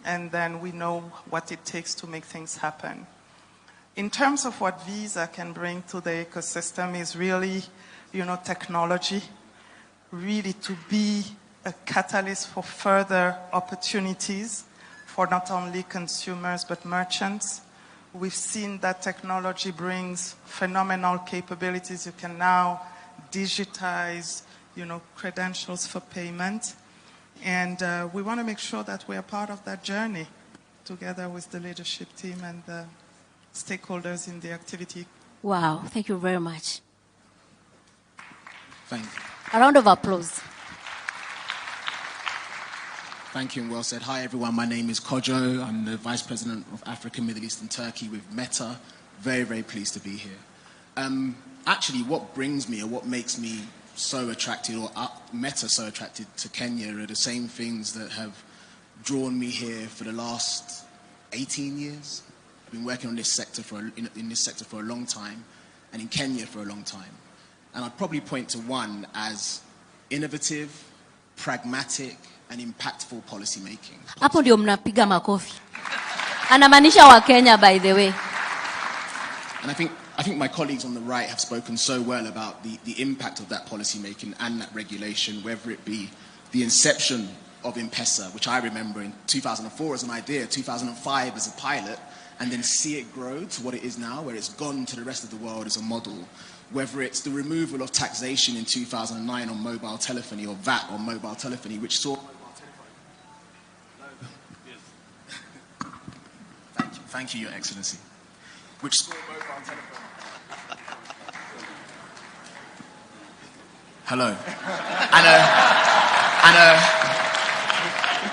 and then we know what it takes to make things happen. In terms of what Visa can bring to the ecosystem is really, technology, really to be a catalyst for further opportunities for not only consumers but merchants. We've seen that technology brings phenomenal capabilities. You can now digitize, credentials for payment. And we want to make sure that we are part of that journey together with the leadership team and the stakeholders in the activity. Wow, thank you very much. Thank you. A round of applause. Thank you and well said. Hi everyone, my name is Kojo. I'm the Vice President of Africa, Middle East and Turkey with Meta. Very, very pleased to be here. Actually, what brings me or what makes me so attracted or Meta so attracted to Kenya are the same things that have drawn me here for the last 18 years. I've been working on this sector in this sector for a long time, and in Kenya for a long time. And I'd probably point to one as innovative, pragmatic, and impactful policy making. Hapo ndio mnapiga makofi. Anamaanisha wa Kenya, by the way. And I think my colleagues on the right have spoken so well about the impact of that policy making and that regulation, whether it be the inception of M-Pesa, which I remember in 2004 as an idea, 2005 as a pilot, and then see it grow to what it is now, where it's gone to the rest of the world as a model. Whether it's the removal of taxation in 2009 on mobile telephony, or VAT on mobile telephony, which saw... Thank you, Your Excellency. Which saw mobile telephony... Hello.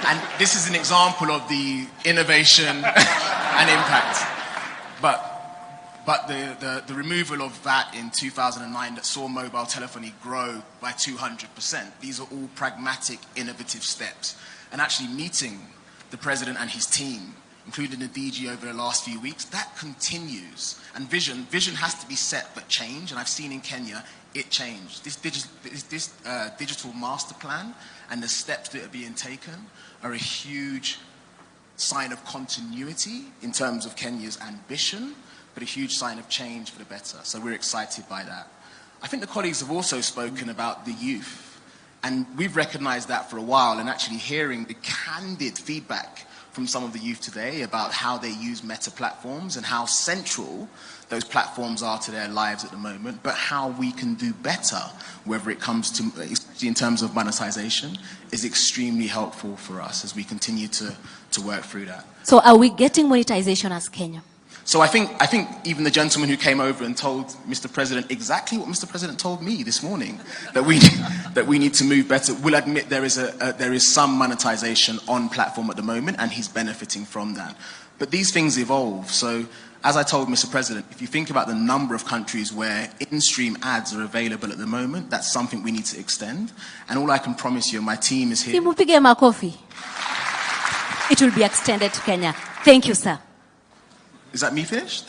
And this is an example of the innovation and impact. But the removal of VAT in 2009 that saw mobile telephony grow by 200%. These are all pragmatic, innovative steps. And actually meeting the President and his team, including the DG over the last few weeks, that continues. And vision has to be set but change. And I've seen in Kenya, it changed. This digital master plan and the steps that are being taken are a huge sign of continuity in terms of Kenya's ambition, but a huge sign of change for the better. So we're excited by that. I think the colleagues have also spoken about the youth. And we've recognized that for a while, and actually hearing the candid feedback from some of the youth today about how they use meta platforms and how central those platforms are to their lives at the moment, but how we can do better, whether it comes to, in terms of monetization, is extremely helpful for us as we continue to work through that. So are we getting monetization as Kenya? So I think even the gentleman who came over and told Mr. President exactly what Mr. President told me this morning, that we need to move better, will admit there is some monetization on platform at the moment, and he's benefiting from that. But these things evolve. So as I told Mr. President, if you think about the number of countries where in-stream ads are available at the moment, that's something we need to extend. And all I can promise you, my team is here. Simupige makofi. It will be extended to Kenya. Thank you, sir. Is that me finished?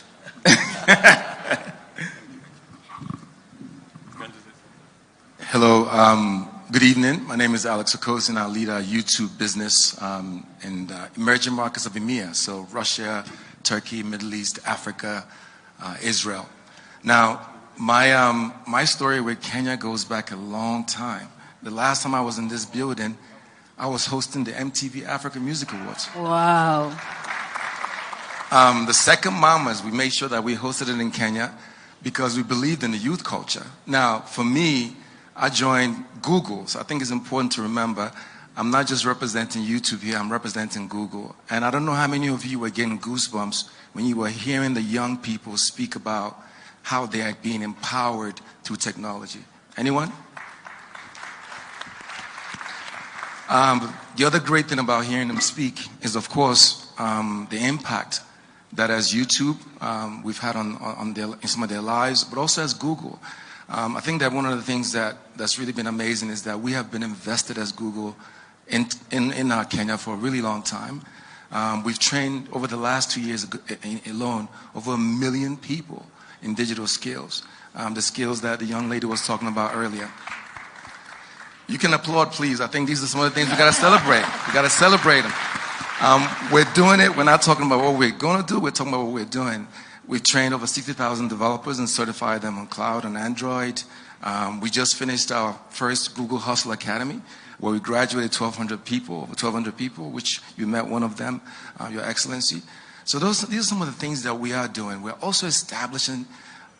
Hello, good evening. My name is Alex Okosin. I lead our YouTube business in emerging markets of EMEA, so Russia, Turkey, Middle East, Africa, Israel. Now, my story with Kenya goes back a long time. The last time I was in this building, I was hosting the MTV Africa Music Awards. Wow. The second Mamas, we made sure that we hosted it in Kenya because we believed in the youth culture. Now, for me, I joined Google, so I think it's important to remember I'm not just representing YouTube here, I'm representing Google. And I don't know how many of you were getting goosebumps when you were hearing the young people speak about how they are being empowered through technology. Anyone? The other great thing about hearing them speak is, of course, the impact that as YouTube we've had in some of their lives, but also as Google. I think that one of the things that's really been amazing is that we have been invested as Google in Kenya for a really long time. We've trained over the last 2 years alone over 1 million people in digital skills, the skills that the young lady was talking about earlier. You can applaud, please. I think these are some of the things we got to celebrate. We got to celebrate them. We're doing it. We're not talking about what we're going to do. We're talking about what we're doing. We've trained over 60,000 developers and certified them on cloud and Android. We just finished our first Google Hustle Academy, where we graduated 1,200 people, over 1,200 people, which you met one of them, Your Excellency. So these are some of the things that we are doing. We're also establishing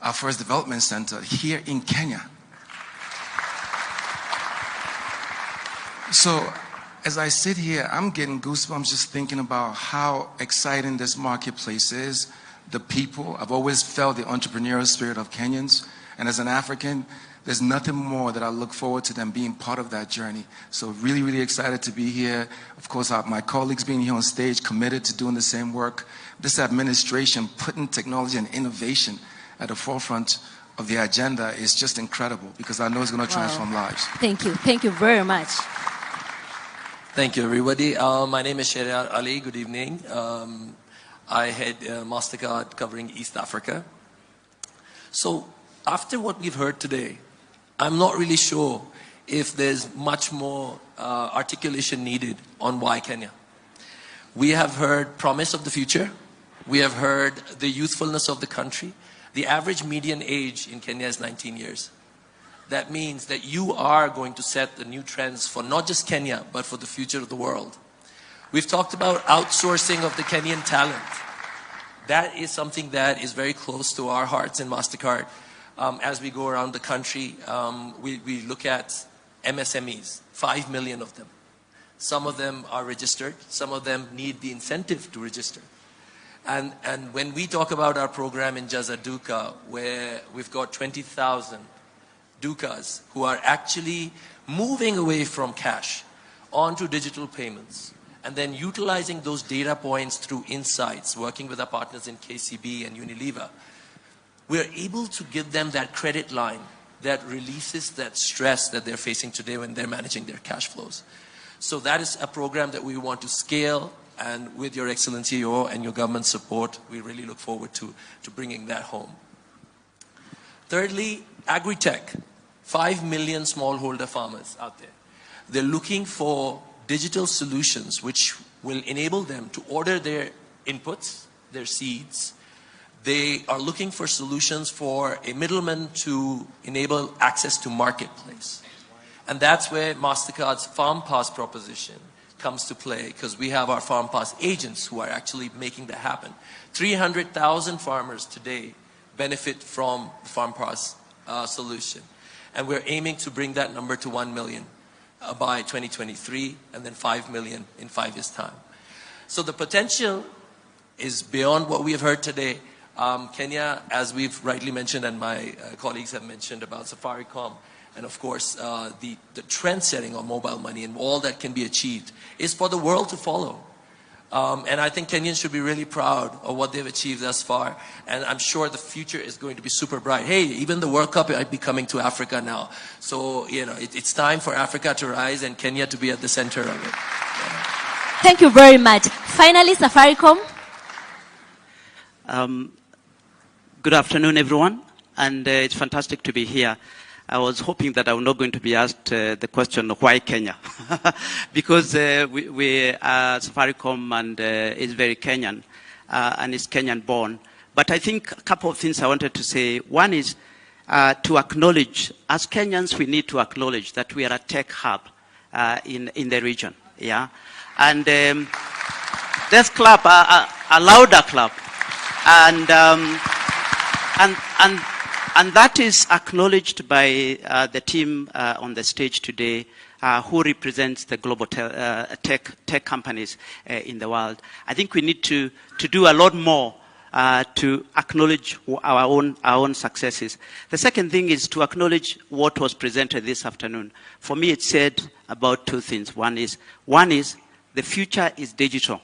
our first development center here in Kenya. So as I sit here, I'm getting goosebumps just thinking about how exciting this marketplace is, the people. I've always felt the entrepreneurial spirit of Kenyans. And as an African, there's nothing more that I look forward to them being part of that journey. So really, really excited to be here. Of course, my colleagues being here on stage, committed to doing the same work. This administration putting technology and innovation at the forefront of the agenda is just incredible, because I know it's going to transform lives. Thank you. Thank you very much. Thank you, everybody. My name is Shariat Ali. Good evening. I head MasterCard covering East Africa. So after what we've heard today, I'm not really sure if there's much more articulation needed on why Kenya. We have heard promise of the future. We have heard the youthfulness of the country. The average median age in Kenya is 19 years. That means that you are going to set the new trends for not just Kenya, but for the future of the world. We've talked about outsourcing of the Kenyan talent. That is something that is very close to our hearts in MasterCard. As we go around the country, we look at MSMEs, 5 million of them. Some of them are registered. Some of them need the incentive to register. And when we talk about our program in Jaza Duka, where we've got 20,000 Dukas who are actually moving away from cash onto digital payments, and then utilizing those data points through insights, working with our partners in KCB and Unilever, we're able to give them that credit line that releases that stress that they're facing today when they're managing their cash flows. So that is a program that we want to scale, and with your Excellency and your government support, we really look forward to bringing that home. Thirdly, agri-tech. 5 million smallholder farmers out there. They're looking for digital solutions which will enable them to order their inputs, their seeds, They are looking for solutions for a middleman to enable access to marketplace. And that's where MasterCard's Farm Pass proposition comes to play, because we have our Farm Pass agents who are actually making that happen. 300,000 farmers today benefit from the Farm Pass solution. And we're aiming to bring that number to 1 million by 2023, and then 5 million in 5 years' time. So the potential is beyond what we have heard today. Kenya, as we've rightly mentioned, and my colleagues have mentioned about Safaricom, and of course the trend setting on mobile money and all that can be achieved is for the world to follow. And I think Kenyans should be really proud of what they've achieved thus far. And I'm sure the future is going to be super bright. Hey, even the World Cup might be coming to Africa now. So, you know, it's time for Africa to rise and Kenya to be at the center of it. Thank you very much. Finally, Safaricom. Good afternoon, everyone. And it's fantastic to be here. I was hoping that I was not going to be asked the question, why Kenya? Because we are Safaricom and is very Kenyan and is Kenyan born. But I think a couple of things I wanted to say. One is to acknowledge, as Kenyans, we need to acknowledge that we are a tech hub in the region. Yeah, and let's clap, a louder clap, and that is acknowledged by the team on the stage today, who represents the global tech companies in the world. I think we need to do a lot more to acknowledge our own successes. The second thing is to acknowledge what was presented this afternoon. For me, it said about two things. One is the future is digital.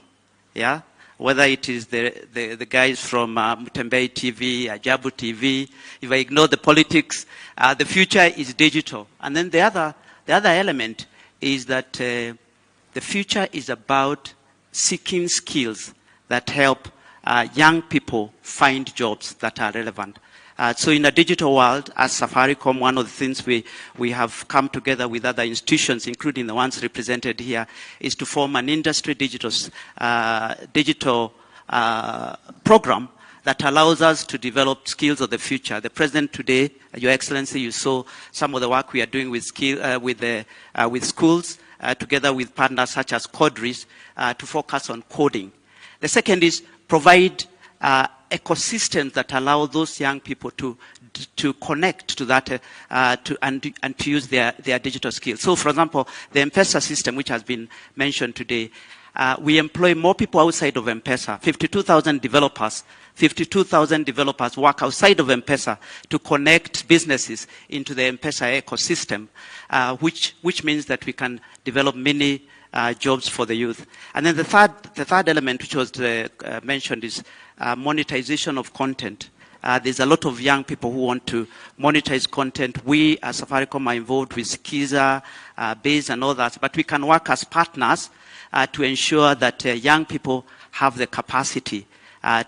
Yeah. Whether it is the guys from Mutembei TV, Ajabu TV, if I ignore the politics, the future is digital. And then the other element is that the future is about seeking skills that help young people find jobs that are relevant. So in a digital world, as Safaricom, one of the things we have come together with other institutions, including the ones represented here, is to form an industry digital program that allows us to develop skills of the future. The President today, Your Excellency, you saw some of the work we are doing with schools, together with partners such as Codris, to focus on coding. The second is provide ecosystems that allow those young people to connect to that and to use their digital skills. So, for example, the M-Pesa system, which has been mentioned today, we employ more people outside of M-Pesa. 52,000 developers work outside of M-Pesa to connect businesses into the M-Pesa ecosystem, which means that we can develop many jobs for the youth. And then the third element, which was mentioned, is monetization of content. There's a lot of young people who want to monetize content. We, as Safaricom, are involved with Kicc, Base, and all that, but we can work as partners to ensure that young people have the capacity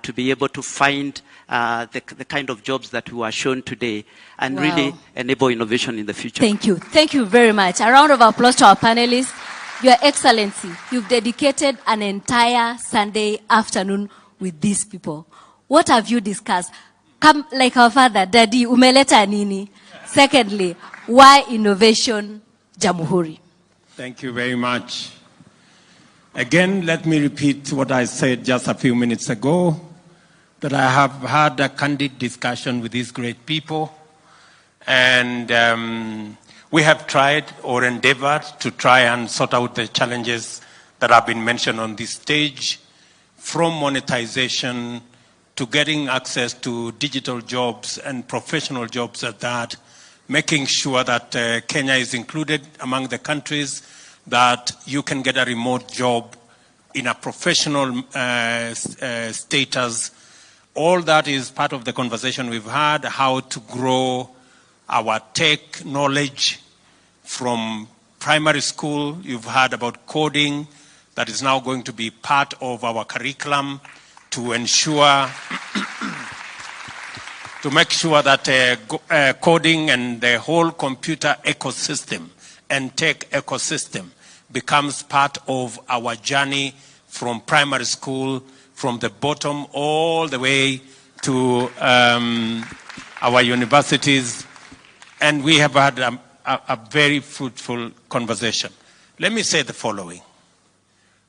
to be able to find the kind of jobs that we are shown today and really enable innovation in the future. Thank you. Thank you very much. A round of applause to our panelists. Your Excellency, you've dedicated an entire Sunday afternoon with these people. What have you discussed? Come like our father, Daddy, umeleta nini? Secondly, why innovation Jamhuri? Thank you very much. Again, let me repeat what I said just a few minutes ago, that I have had a candid discussion with these great people, and we have tried or endeavored to try and sort out the challenges that have been mentioned on this stage, from monetization to getting access to digital jobs and professional jobs at that, making sure that Kenya is included among the countries that you can get a remote job in a professional status. All that is part of the conversation we've had, how to grow our tech knowledge from primary school. You've heard about coding. That is now going to be part of our curriculum to ensure, to make sure that coding and the whole computer ecosystem and tech ecosystem becomes part of our journey from primary school, from the bottom all the way to our universities, and we have had a very fruitful conversation. Let me say the following,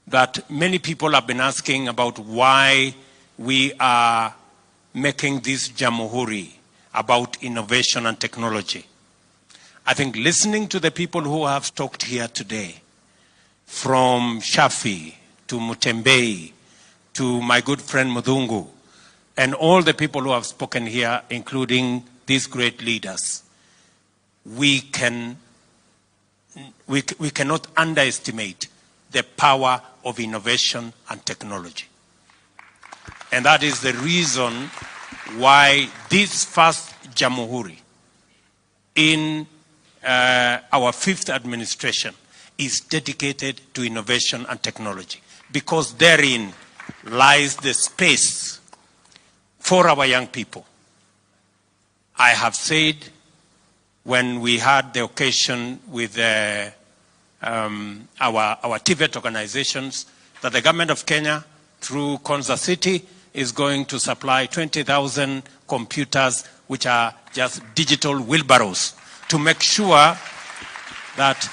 that many people have been asking about why we are making this Jamhuri about innovation and technology. I think listening to the people who have talked here today, from Shafi to Mutembei to my good friend Mudungu, and all the people who have spoken here, including these great leaders, we cannot underestimate the power of innovation and technology. And that is the reason why this first Jamhuri in our fifth administration is dedicated to innovation and technology, because therein lies the space for our young people. I have said when we had the occasion with our TVET organizations that the government of Kenya, through Konza City, is going to supply 20,000 computers, which are just digital wheelbarrows, to make sure that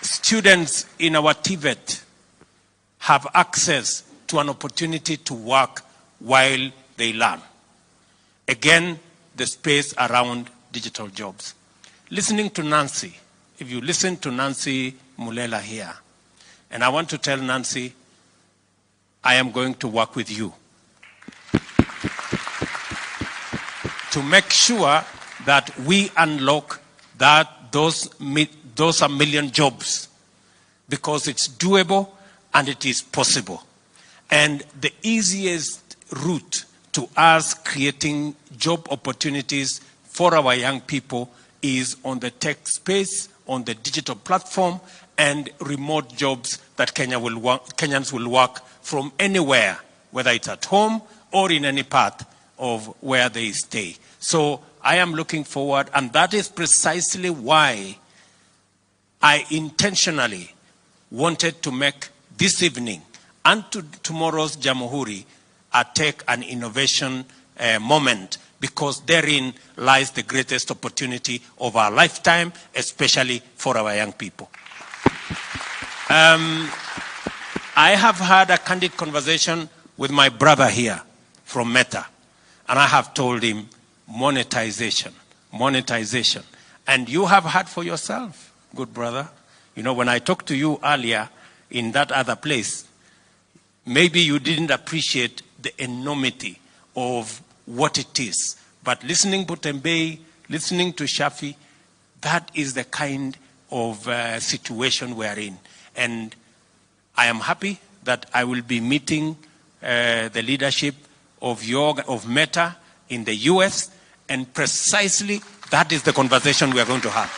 students in our TVET have access to an opportunity to work while they learn. Again, the space around digital jobs. Listening to Nancy, if you listen to Nancy Mulela here, and I want to tell Nancy, I am going to work with you to make sure that we unlock those a million jobs, because it's doable and it is possible. And the easiest route to us creating job opportunities for our young people is on the tech space, on the digital platform, and remote jobs that Kenyans will work from anywhere, whether it's at home or in any part of where they stay. So I am looking forward, and that is precisely why I intentionally wanted to make this evening and tomorrow's Jamhuri a tech and innovation moment, because therein lies the greatest opportunity of our lifetime, especially for our young people. I have had a candid conversation with my brother here from Meta, and I have told him monetization. And you have heard for yourself, good brother. You know, when I talked to you earlier in that other place, maybe you didn't appreciate the enormity of what it is. But listening to Mutembei, listening to Shafi, that is the kind of situation we are in. And I am happy that I will be meeting the leadership of Meta in the US, and precisely that is the conversation we are going to have.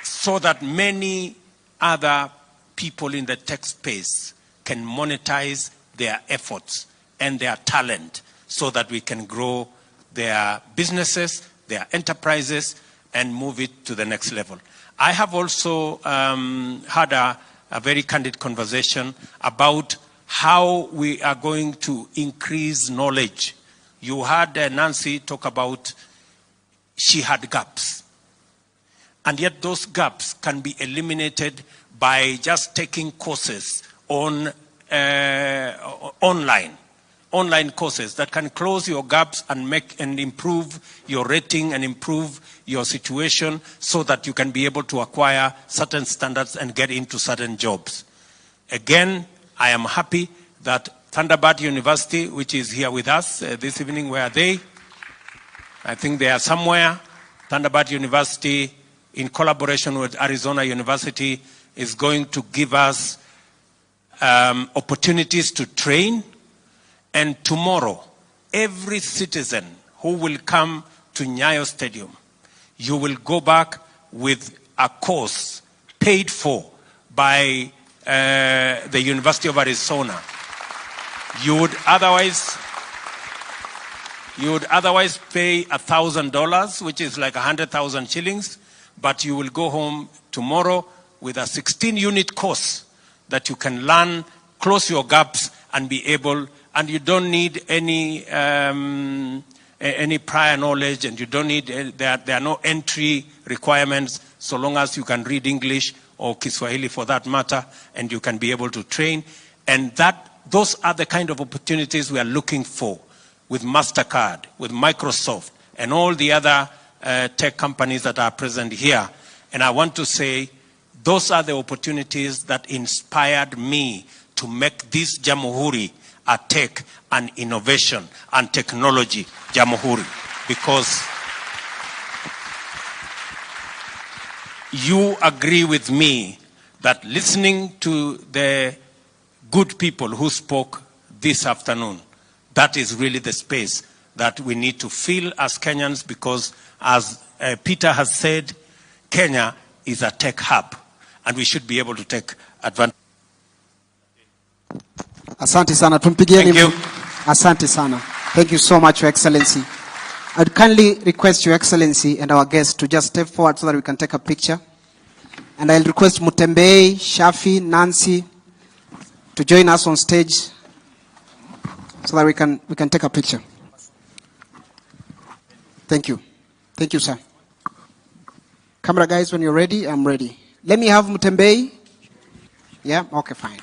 So that many other people in the tech space can monetize their efforts and their talent, so that we can grow their businesses, their enterprises, and move it to the next level. I have also had a very candid conversation about how we are going to increase knowledge. You heard Nancy talk about she had gaps. And yet those gaps can be eliminated by just taking courses on online courses that can close your gaps and improve your rating and improve your situation, so that you can be able to acquire certain standards and get into certain jobs. Again, I am happy that Thunderbird University, which is here with us this evening, where are they? I think they are somewhere. Thunderbird University, in collaboration with Arizona University, is going to give us opportunities to train. And tomorrow, every citizen who will come to Nyayo Stadium, you will go back with a course paid for by the University of Arizona. You would otherwise pay $1,000, which is like 100,000 shillings, but you will go home tomorrow with a 16-unit course that you can learn close your gaps and be able, and you don't need any prior knowledge, and you don't need, there are no entry requirements, so long as you can read English or Kiswahili for that matter, and you can be able to train. And those are the kind of opportunities we are looking for with MasterCard, with Microsoft, and all the other tech companies that are present here. And I want to say, those are the opportunities that inspired me to make this Jamhuri a tech and innovation and technology Jamhuri. Because you agree with me that listening to the good people who spoke this afternoon, that is really the space that we need to fill as Kenyans, because as Peter has said, Kenya is a tech hub, and we should be able to take advantage. Asante sana. Tumpigieni. Asante sana. Thank you so much, Your Excellency. I'd kindly request Your Excellency and our guests to just step forward so that we can take a picture. And I'll request Mutembei, Shafi, Nancy to join us on stage so that we can take a picture. Thank you. Thank you, sir. Camera guys, when you're ready, I'm ready. Let me have Mutembei. Yeah? Okay, fine.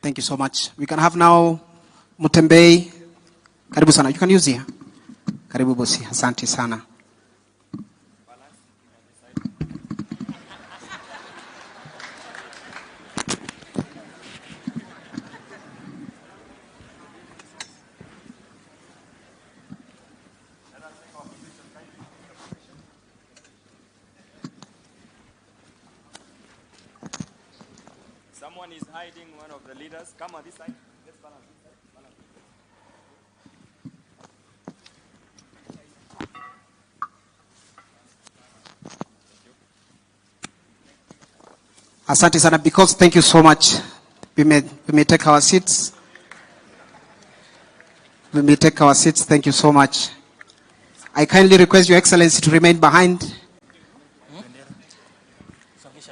Thank you so much. We can have now Mutembei. Karibu sana. You can use here. Karibu bosi. Asante sana. Someone is hiding one of the leaders. Come on this side. Let's balance this side. Asante sana. Because thank you so much. We may take our seats. We may take our seats. Thank you so much. I kindly request Your Excellency to remain behind.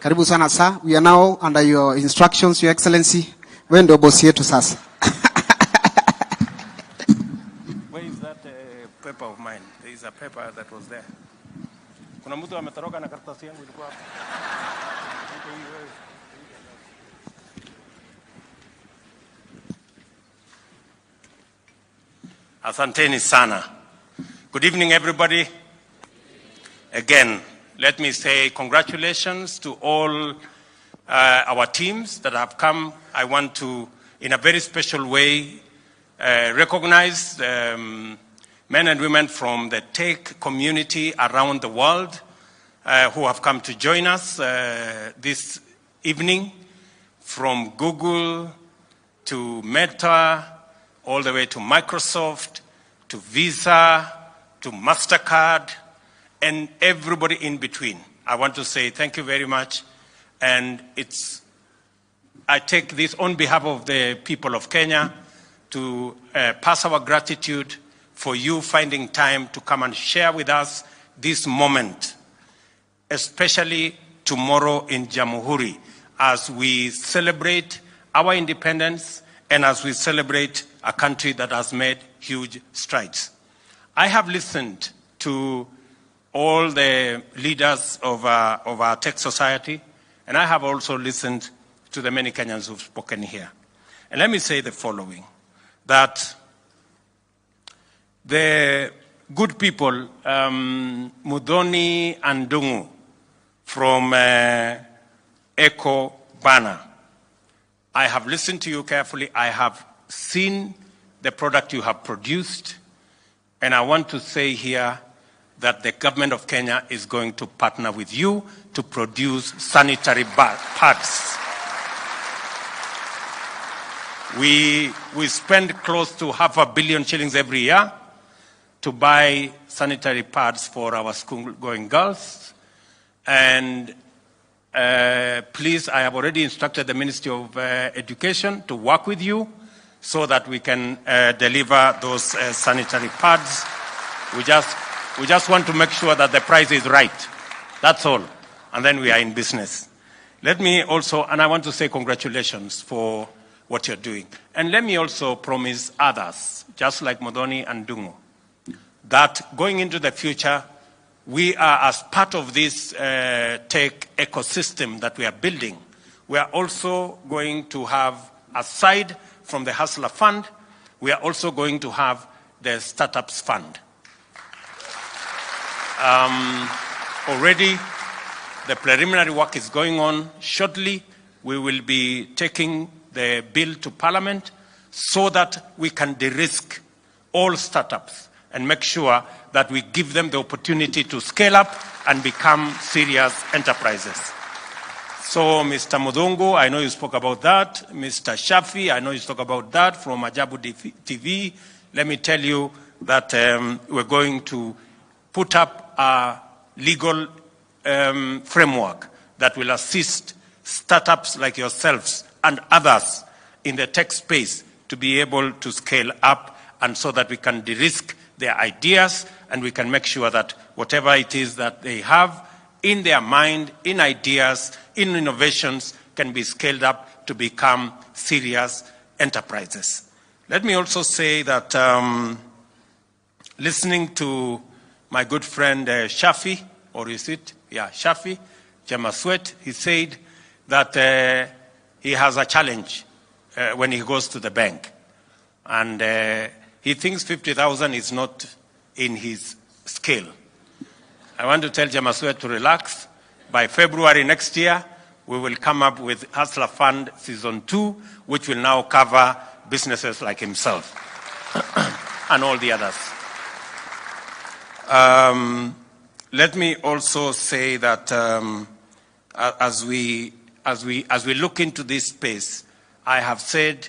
Karibu sana sir. We are now under your instructions, Your Excellency. Wewe ndio bosi yetu sasa. Where is that paper of mine? There is a paper that was there. Kuna mtu ametoroka na karatasi yangu ilikuwa hapa. Asanteni sana. Good evening, everybody. Again, let me say congratulations to all our teams that have come. I want to, in a very special way, recognize men and women from the tech community around the world who have come to join us this evening, from Google to Meta, all the way to Microsoft, to Visa, to MasterCard, and everybody in between. I want to say thank you very much. And I take this on behalf of the people of Kenya to pass our gratitude for you finding time to come and share with us this moment, especially tomorrow in Jamhuri, as we celebrate our independence and as we celebrate a country that has made huge strides. I have listened to all the leaders of our tech society, and I have also listened to the many Kenyans who've spoken here. And let me say the following, that the good people, Mudhoni and Dungu from Ecobana, I have listened to you carefully. I have seen the product you have produced, and I want to say here that the government of Kenya is going to partner with you to produce sanitary pads. We spend close to 500 million shillings every year to buy sanitary pads for our school-going girls. And please, I have already instructed the Ministry of Education to work with you so that we can deliver those sanitary pads. We just want to make sure that the price is right. That's all. and then we are in business. Let me also, and I want to say congratulations for what you're doing. And let me also promise others, just like Modoni and Dungo, that going into the future, we are, as part of this tech ecosystem that we are building, we are also going to have, aside from the Hustler Fund, we are also going to have the Startups Fund. Already, the preliminary work is going on. Shortly, we will be taking the bill to Parliament so that we can de-risk all startups and make sure that we give them the opportunity to scale up and become serious enterprises. So, Mr. Mudungu, I know you spoke about that. Mr. Shafi, I know you spoke about that from Ajabu TV. Let me tell you that we're going to put up a legal framework that will assist startups like yourselves and others in the tech space to be able to scale up, and so that we can de-risk their ideas and we can make sure that whatever it is that they have in their mind, in ideas, in innovations, can be scaled up to become serious enterprises. Let me also say that listening to my good friend Shafi, or is it? Yeah, Shafi, Jamaswet, he said that he has a challenge when he goes to the bank. And he thinks 50,000 is not in his scale. I want to tell Jamaswet to relax. By February next year, we will come up with Hustler Fund Season 2, which will now cover businesses like himself and all the others. Let me also say that as we look into this space, I have said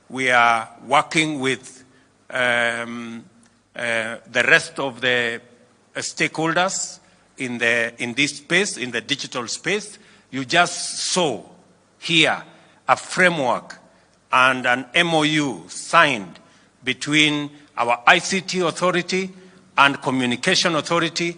we are working with the rest of the stakeholders in this space, in the digital space. You just saw here a framework and an MOU signed between our ICT authority and communication authority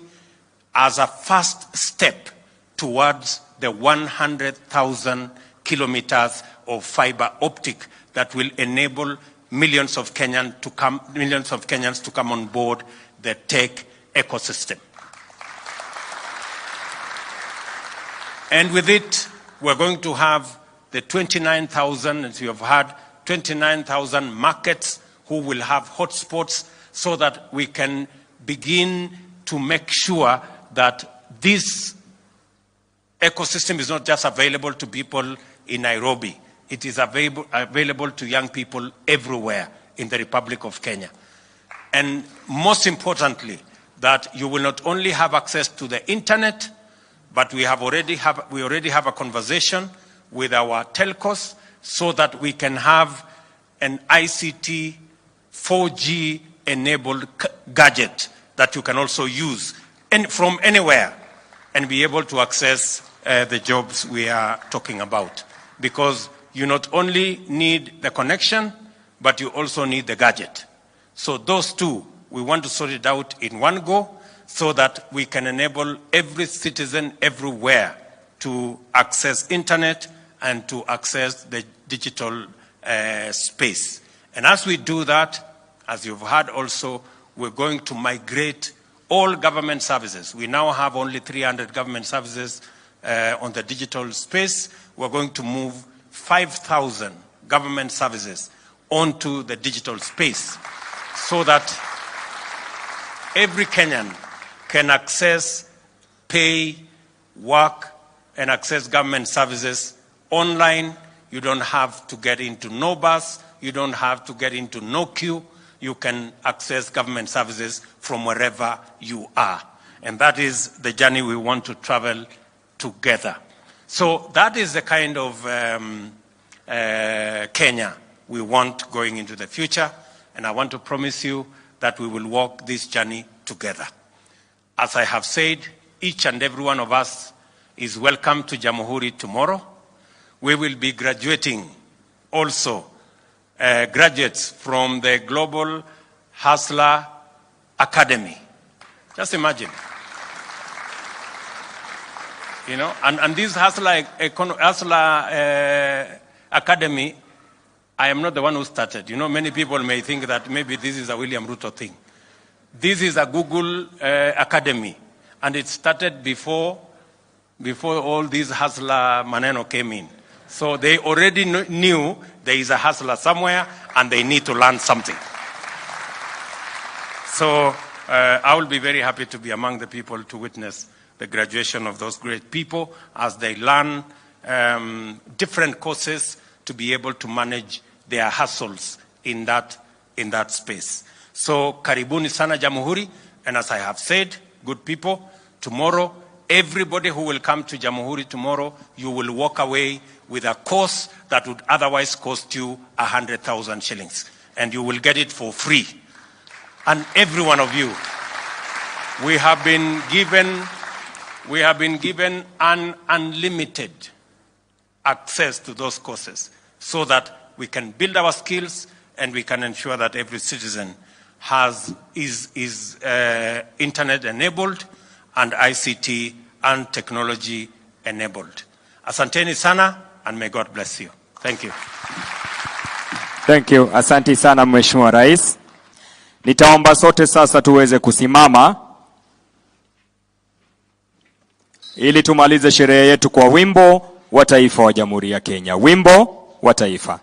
as a first step towards the 100,000 kilometers of fiber optic that will enable millions of Kenyans to come on board the tech ecosystem. And with it, we're going to have the 29,000, as you have heard, 29,000 markets who will have hotspots, so that we can begin to make sure that this ecosystem is not just available to people in Nairobi. It is available to young people everywhere in the Republic of Kenya. And most importantly, that you will not only have access to the internet, but we already have a conversation with our telcos so that we can have an ICT 4G enabled gadget that you can also use from anywhere and be able to access the jobs we are talking about. Because you not only need the connection, but you also need the gadget. So those two, we want to sort it out in one go so that we can enable every citizen everywhere to access internet and to access the digital space. And as we do that, as you've heard also, we're going to migrate all government services. We now have only 300 government services on the digital space. We're going to move 5,000 government services onto the digital space so that every Kenyan can access, pay, work, and access government services online. You don't have to get into no bus. You don't have to get into no queue. You can access government services from wherever you are. And that is the journey we want to travel together. So that is the kind of Kenya we want going into the future. And I want to promise you that we will walk this journey together. As I have said, each and every one of us is welcome to Jamhuri tomorrow. We will be graduating also graduates from the Global Hustler Academy. Just imagine. You know, and this Hustler Academy, I am not the one who started. You know, many people may think that maybe this is a William Ruto thing. This is a Google Academy, and it started before all these Hustler Maneno came in. So they already knew there is a hustler somewhere, and they need to learn something. So I will be very happy to be among the people to witness the graduation of those great people as they learn different courses to be able to manage their hustles in that space. So karibuni sana Jamhuri, and as I have said, good people, tomorrow, everybody who will come to Jamhuri tomorrow, you will walk away with a course that would otherwise cost you 100,000 shillings, and you will get it for free. And every one of you, we have been given an unlimited access to those courses so that we can build our skills and we can ensure that every citizen is internet enabled and ICT and technology enabled. Asanteni sana, and may God bless you. Thank you. Thank you. Asanti sana Mheshimiwa Rais. Nitaomba sote sasa tuweze kusimama ili tumalize sherehe yetu kwa wimbo wa taifa wa Jamhuri ya Kenya. Wimbo wa taifa.